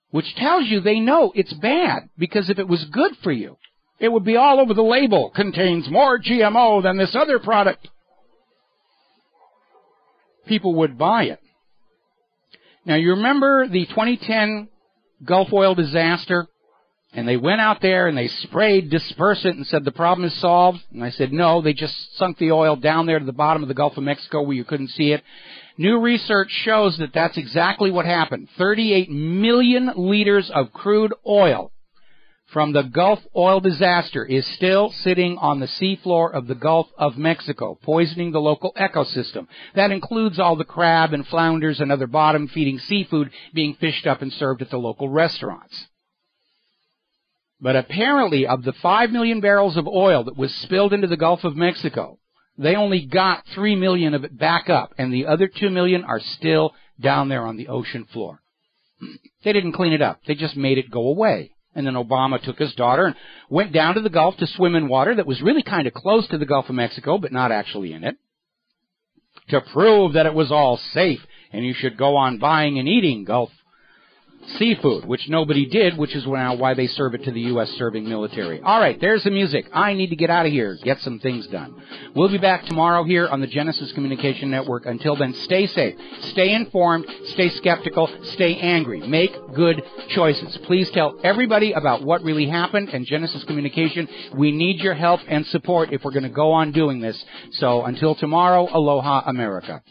which tells you they know it's bad, because if it was good for you, it would be all over the label, contains more GMO than this other product. People would buy it. Now, you remember the 2010 Gulf oil disaster? And they went out there and they sprayed dispersant and said the problem is solved. And I said, no, they just sunk the oil down there to the bottom of the Gulf of Mexico where you couldn't see it. New research shows that that's exactly what happened. 38 million liters of crude oil from the Gulf oil disaster is still sitting on the seafloor of the Gulf of Mexico, poisoning the local ecosystem. That includes all the crab and flounders and other bottom-feeding seafood being fished up and served at the local restaurants. But apparently, of the 5 million barrels of oil that was spilled into the Gulf of Mexico, they only got 3 million of it back up, and the other 2 million are still down there on the ocean floor. They didn't clean it up. They just made it go away. And then Obama took his daughter and went down to the Gulf to swim in water that was really kind of close to the Gulf of Mexico, but not actually in it, to prove that it was all safe and you should go on buying and eating Gulf seafood, which nobody did, which is now why they serve it to the U.S. serving military. All right, there's the music. I need to get out of here, get some things done. We'll be back tomorrow here on the Genesis Communication Network. Until then, stay safe, stay informed, stay skeptical, stay angry. Make good choices. Please tell everybody about what really happened, and Genesis Communication, we need your help and support if we're going to go on doing this. So until tomorrow, aloha, America.